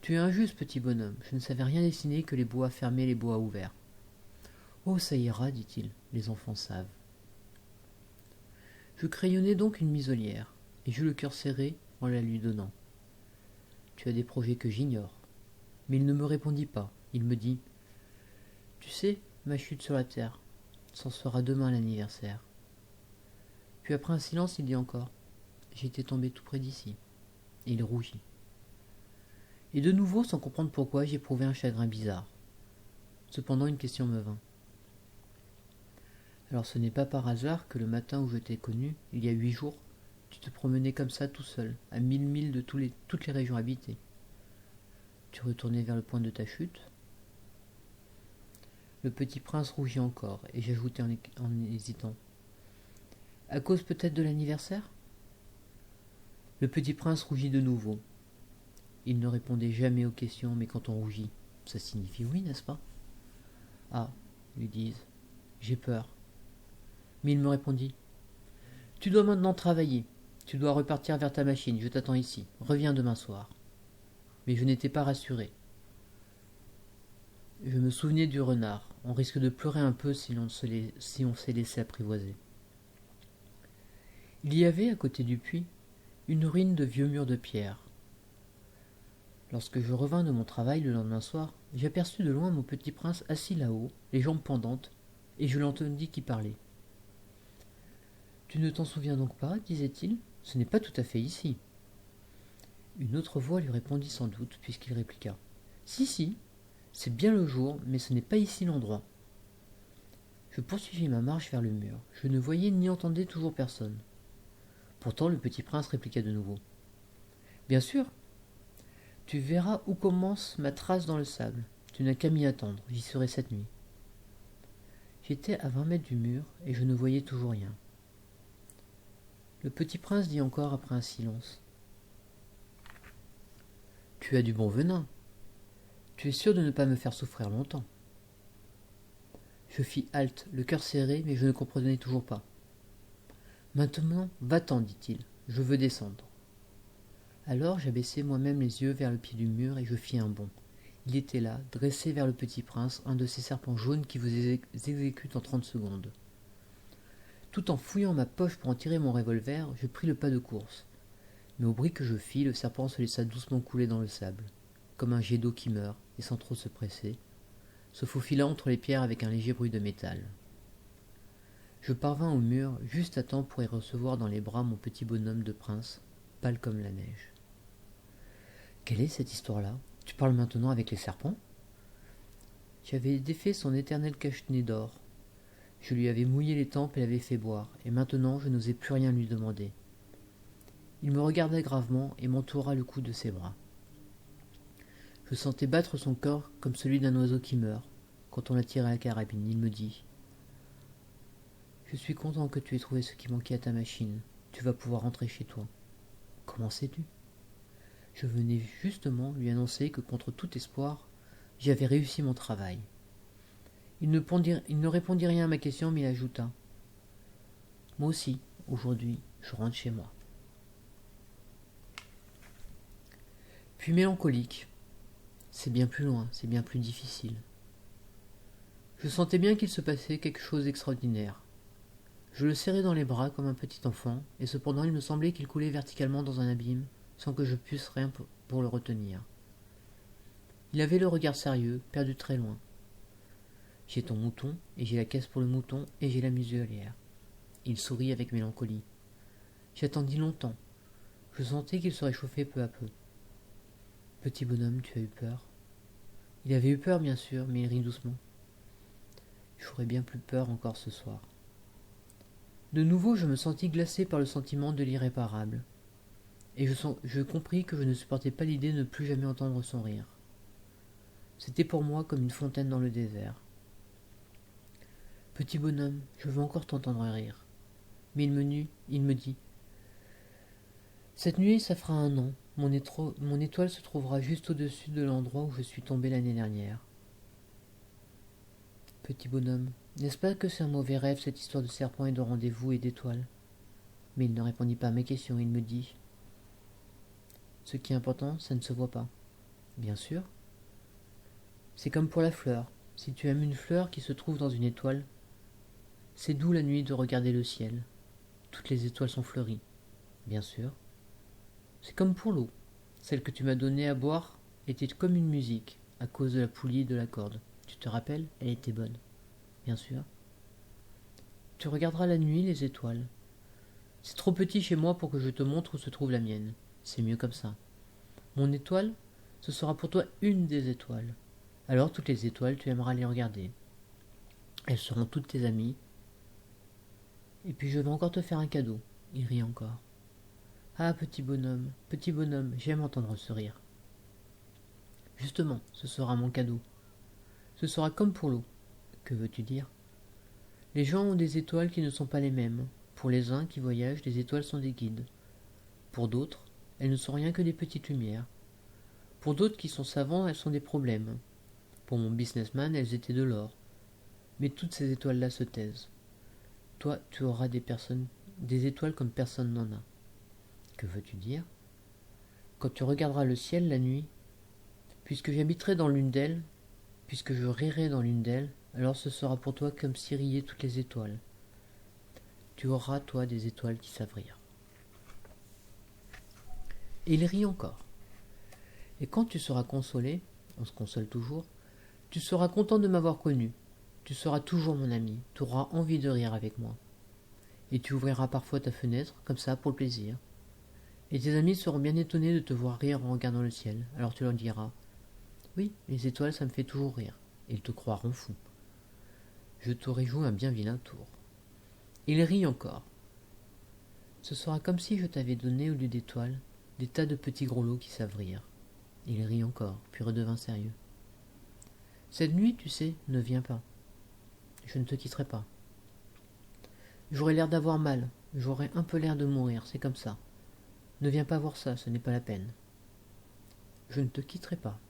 Tu es injuste, petit bonhomme, je ne savais rien dessiner que les bois fermés et les bois ouverts. Oh, ça ira, dit-il, les enfants savent. Je crayonnai donc une muselière, et j'eus le cœur serré en la lui donnant. Tu as des projets que j'ignore. Mais il ne me répondit pas. Il me dit, tu sais, ma chute sur la terre, c'en sera demain l'anniversaire. Puis après un silence, il dit encore, j'étais tombé tout près d'ici. Et il rougit. Et de nouveau, sans comprendre pourquoi, j'éprouvai un chagrin bizarre. Cependant, une question me vint. Alors ce n'est pas par hasard que le matin où je t'ai connu, il y a 8 jours, tu te promenais comme ça tout seul, à 1000 milles de toutes les régions habitées. Tu retournais vers le point de ta chute? Le petit prince rougit encore, et j'ajoutai en hésitant. À cause peut-être de l'anniversaire? Le petit prince rougit de nouveau. Il ne répondait jamais aux questions, mais quand on rougit, ça signifie oui, n'est-ce pas? Ah, lui dis-je, j'ai peur. Mais il me répondit. Tu dois maintenant travailler. Tu dois repartir vers ta machine, je t'attends ici. Reviens demain soir. Mais je n'étais pas rassuré. Je me souvenais du renard. On risque de pleurer un peu si on s'est laissé apprivoiser. Il y avait, à côté du puits, une ruine de vieux murs de pierre. Lorsque je revins de mon travail le lendemain soir, j'aperçus de loin mon petit prince assis là-haut, les jambes pendantes, et je l'entendis qui parlait. Tu ne t'en souviens donc pas, disait-il, ce n'est pas tout à fait ici. Une autre voix lui répondit sans doute, puisqu'il répliqua. Si, si, c'est bien le jour, mais ce n'est pas ici l'endroit. Je poursuivis ma marche vers le mur. Je ne voyais ni entendais toujours personne. Pourtant le petit prince répliqua de nouveau. Bien sûr, tu verras où commence ma trace dans le sable. Tu n'as qu'à m'y attendre, j'y serai cette nuit. J'étais à 20 mètres du mur, et je ne voyais toujours rien. Le petit prince dit encore après un silence. Tu as du bon venin. Tu es sûr de ne pas me faire souffrir longtemps. Je fis halte, le cœur serré, mais je ne comprenais toujours pas. Maintenant, va-t'en, dit-il, je veux descendre. Alors j'abaissai moi-même les yeux vers le pied du mur et je fis un bond. Il était là, dressé vers le petit prince, un de ces serpents jaunes qui vous exécutent en 30 secondes. Tout en fouillant ma poche pour en tirer mon revolver, je pris le pas de course. Mais au bruit que je fis, le serpent se laissa doucement couler dans le sable, comme un jet d'eau qui meurt, et sans trop se presser, se faufila entre les pierres avec un léger bruit de métal. Je parvins au mur juste à temps pour y recevoir dans les bras mon petit bonhomme de prince, pâle comme la neige. Quelle est cette histoire-là? Tu parles maintenant avec les serpents? J'avais défait son éternel cache-nez d'or. Je lui avais mouillé les tempes et l'avais fait boire, et maintenant je n'osais plus rien lui demander. Il me regardait gravement et m'entoura le cou de ses bras. Je sentais battre son corps comme celui d'un oiseau qui meurt. Quand on a tiré la carabine, il me dit « Je suis content que tu aies trouvé ce qui manquait à ta machine. Tu vas pouvoir rentrer chez toi. » Comment sais-tu ? Je venais justement lui annoncer que contre tout espoir, j'avais réussi mon travail. Il ne répondit rien à ma question, mais il ajouta « Moi aussi, aujourd'hui, je rentre chez moi. » Puis mélancolique. C'est bien plus loin, c'est bien plus difficile. Je sentais bien qu'il se passait quelque chose d'extraordinaire. Je le serrais dans les bras comme un petit enfant, et cependant il me semblait qu'il coulait verticalement dans un abîme, sans que je puisse rien pour le retenir. Il avait le regard sérieux, perdu très loin. J'ai ton mouton, et j'ai la caisse pour le mouton, et j'ai la muselière. Il sourit avec mélancolie. J'attendis longtemps. Je sentais qu'il se réchauffait peu à peu. Petit bonhomme, tu as eu peur ? Il avait eu peur, bien sûr, mais il rit doucement. J'aurais bien plus peur encore ce soir. De nouveau, je me sentis glacé par le sentiment de l'irréparable. Et je compris que je ne supportais pas l'idée de ne plus jamais entendre son rire. C'était pour moi comme une fontaine dans le désert. Petit bonhomme, je veux encore t'entendre rire. Mais il me dit cette nuit, ça fera 1 an. Mon étoile se trouvera juste au-dessus de l'endroit où je suis tombé l'année dernière. Petit bonhomme, n'est-ce pas que c'est un mauvais rêve, cette histoire de serpent et de rendez-vous et d'étoiles ? Mais il ne répondit pas à mes questions, il me dit ce qui est important, ça ne se voit pas. Bien sûr. C'est comme pour la fleur. Si tu aimes une fleur qui se trouve dans une étoile, c'est doux la nuit de regarder le ciel. Toutes les étoiles sont fleuries. Bien sûr. C'est comme pour l'eau. Celle que tu m'as donnée à boire était comme une musique, à cause de la poulie et de la corde. Tu te rappelles ? Elle était bonne. Bien sûr. Tu regarderas la nuit les étoiles. C'est trop petit chez moi pour que je te montre où se trouve la mienne. C'est mieux comme ça. Mon étoile, ce sera pour toi une des étoiles. Alors toutes les étoiles, tu aimeras les regarder. Elles seront toutes tes amies. Et puis je vais encore te faire un cadeau. Il rit encore. Ah, petit bonhomme, j'aime entendre ce rire. Justement, ce sera mon cadeau. Ce sera comme pour l'eau. Que veux-tu dire ? Les gens ont des étoiles qui ne sont pas les mêmes. Pour les uns qui voyagent, les étoiles sont des guides. Pour d'autres, elles ne sont rien que des petites lumières. Pour d'autres qui sont savants, elles sont des problèmes. Pour mon businessman, elles étaient de l'or. Mais toutes ces étoiles-là se taisent. Toi, tu auras des étoiles comme personne n'en a. Que veux-tu dire ? Quand tu regarderas le ciel la nuit, puisque j'habiterai dans l'une d'elles, puisque je rirai dans l'une d'elles, alors ce sera pour toi comme si riaient toutes les étoiles. Tu auras, toi, des étoiles qui savent rire. Et il rit encore. Et quand tu seras consolé, on se console toujours, tu seras content de m'avoir connu. Tu seras toujours mon ami, tu auras envie de rire avec moi. Et tu ouvriras parfois ta fenêtre, comme ça, pour le plaisir. Et tes amis seront bien étonnés de te voir rire en regardant le ciel. Alors tu leur diras « Oui, les étoiles, ça me fait toujours rire. » Et ils te croiront fou. Je t'aurai joué un bien vilain tour. Il rit encore. Ce sera comme si je t'avais donné, au lieu d'étoiles, des tas de petits grelots qui savent rire. Il rit encore, puis redevint sérieux. Cette nuit, tu sais, ne viens pas. Je ne te quitterai pas. J'aurai l'air d'avoir mal, j'aurai un peu l'air de mourir, c'est comme ça. Ne viens pas voir ça, ce n'est pas la peine. Je ne te quitterai pas.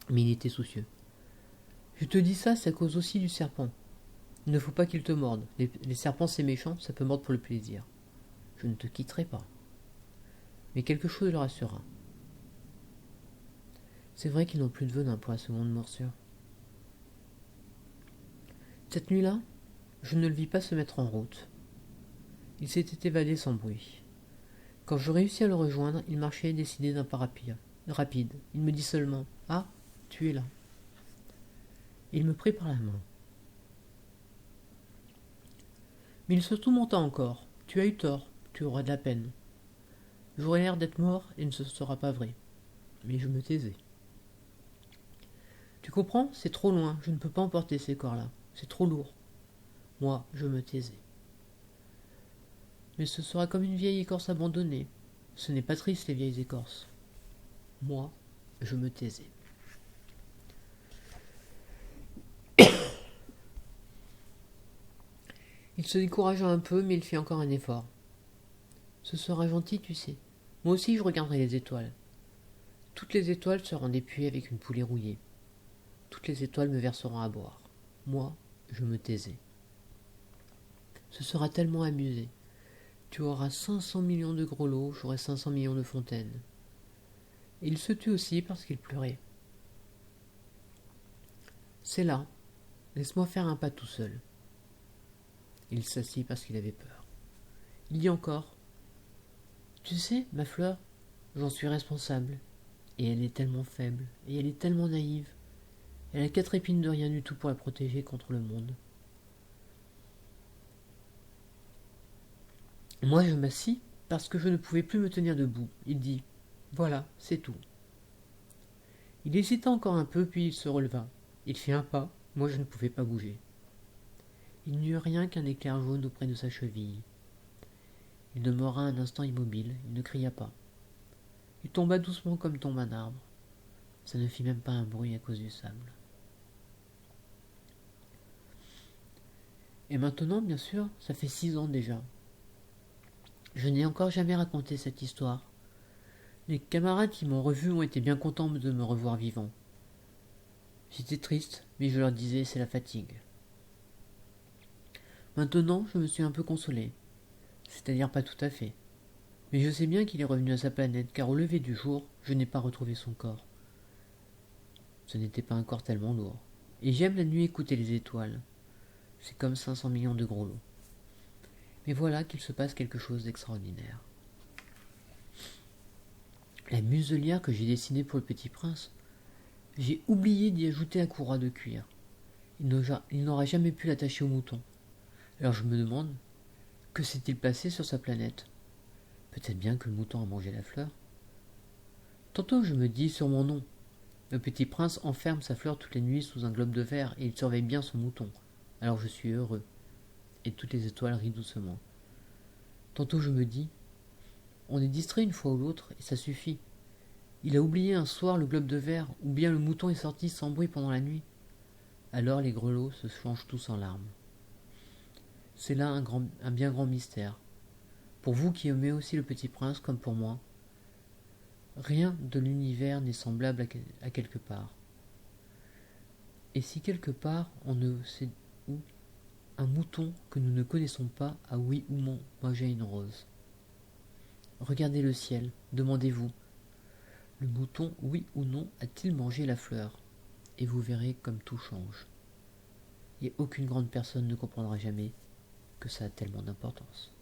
Mais il était soucieux. Je te dis ça, c'est à cause aussi du serpent. Il ne faut pas qu'il te morde. Les serpents, c'est méchant, ça peut mordre pour le plaisir. Je ne te quitterai pas. Mais quelque chose le rassura. C'est vrai qu'ils n'ont plus de venin pour la seconde morsure. Cette nuit-là, je ne le vis pas se mettre en route. Il s'était évadé sans bruit. Quand je réussis à le rejoindre, il marchait décidé d'un pas rapide. Il me dit seulement « Ah, tu es là ». Il me prit par la main. Mais il se tourmenta encore. « Tu as eu tort, tu auras de la peine. J'aurais l'air d'être mort et ne ce sera pas vrai. » Mais je me taisais. « Tu comprends? C'est trop loin, je ne peux pas emporter ces corps-là. C'est trop lourd. Moi, je me taisais. Mais ce sera comme une vieille écorce abandonnée. Ce n'est pas triste, les vieilles écorces. Moi, je me taisais. Il se découragea un peu, mais il fit encore un effort. Ce sera gentil, tu sais. Moi aussi, je regarderai les étoiles. Toutes les étoiles seront des puits avec une poêlée rouillée. Toutes les étoiles me verseront à boire. Moi, je me taisais. Ce sera tellement amusé. Tu auras 500 millions de grelots, j'aurai 500 millions de fontaines. Et il se tut aussi parce qu'il pleurait. C'est là. Laisse-moi faire un pas tout seul. Il s'assit parce qu'il avait peur. Il dit encore. Tu sais, ma fleur, j'en suis responsable. Et elle est tellement faible, et elle est tellement naïve. Elle a 4 épines de rien du tout pour la protéger contre le monde. Moi, je m'assis parce que je ne pouvais plus me tenir debout. Il dit. Voilà, c'est tout. Il hésita encore un peu, puis il se releva. Il fit un pas, moi je ne pouvais pas bouger. Il n'y eut rien qu'un éclair jaune auprès de sa cheville. Il demeura un instant immobile, il ne cria pas. Il tomba doucement comme tombe un arbre. Ça ne fit même pas un bruit à cause du sable. Et maintenant, bien sûr, ça fait 6 ans déjà. Je n'ai encore jamais raconté cette histoire. Les camarades qui m'ont revu ont été bien contents de me revoir vivant. J'étais triste, mais je leur disais c'est la fatigue. Maintenant, je me suis un peu consolé. C'est-à-dire pas tout à fait. Mais je sais bien qu'il est revenu à sa planète, car au lever du jour, je n'ai pas retrouvé son corps. Ce n'était pas un corps tellement lourd. Et j'aime la nuit écouter les étoiles. C'est comme 500 millions de gros lots. Mais voilà qu'il se passe quelque chose d'extraordinaire. La muselière que j'ai dessinée pour le petit prince, j'ai oublié d'y ajouter la courroie de cuir. Il n'aura jamais pu l'attacher au mouton. Alors je me demande, que s'est-il passé sur sa planète? Peut-être bien que le mouton a mangé la fleur. Tantôt je me dis sur mon nom. Le petit prince enferme sa fleur toutes les nuits sous un globe de verre et il surveille bien son mouton. Alors je suis heureux. Et toutes les étoiles rient doucement. Tantôt je me dis, on est distrait une fois ou l'autre et ça suffit. Il a oublié un soir le globe de verre ou bien le mouton est sorti sans bruit pendant la nuit. Alors les grelots se changent tous en larmes. C'est là un bien grand mystère. Pour vous qui aimez aussi le petit prince comme pour moi, rien de l'univers n'est semblable à quelque part. Et si quelque part on ne sait où, un mouton que nous ne connaissons pas a oui ou non mangé une rose. Regardez le ciel, demandez-vous, le mouton oui ou non a-t-il mangé la fleur? Et vous verrez comme tout change. Et aucune grande personne ne comprendra jamais que ça a tellement d'importance.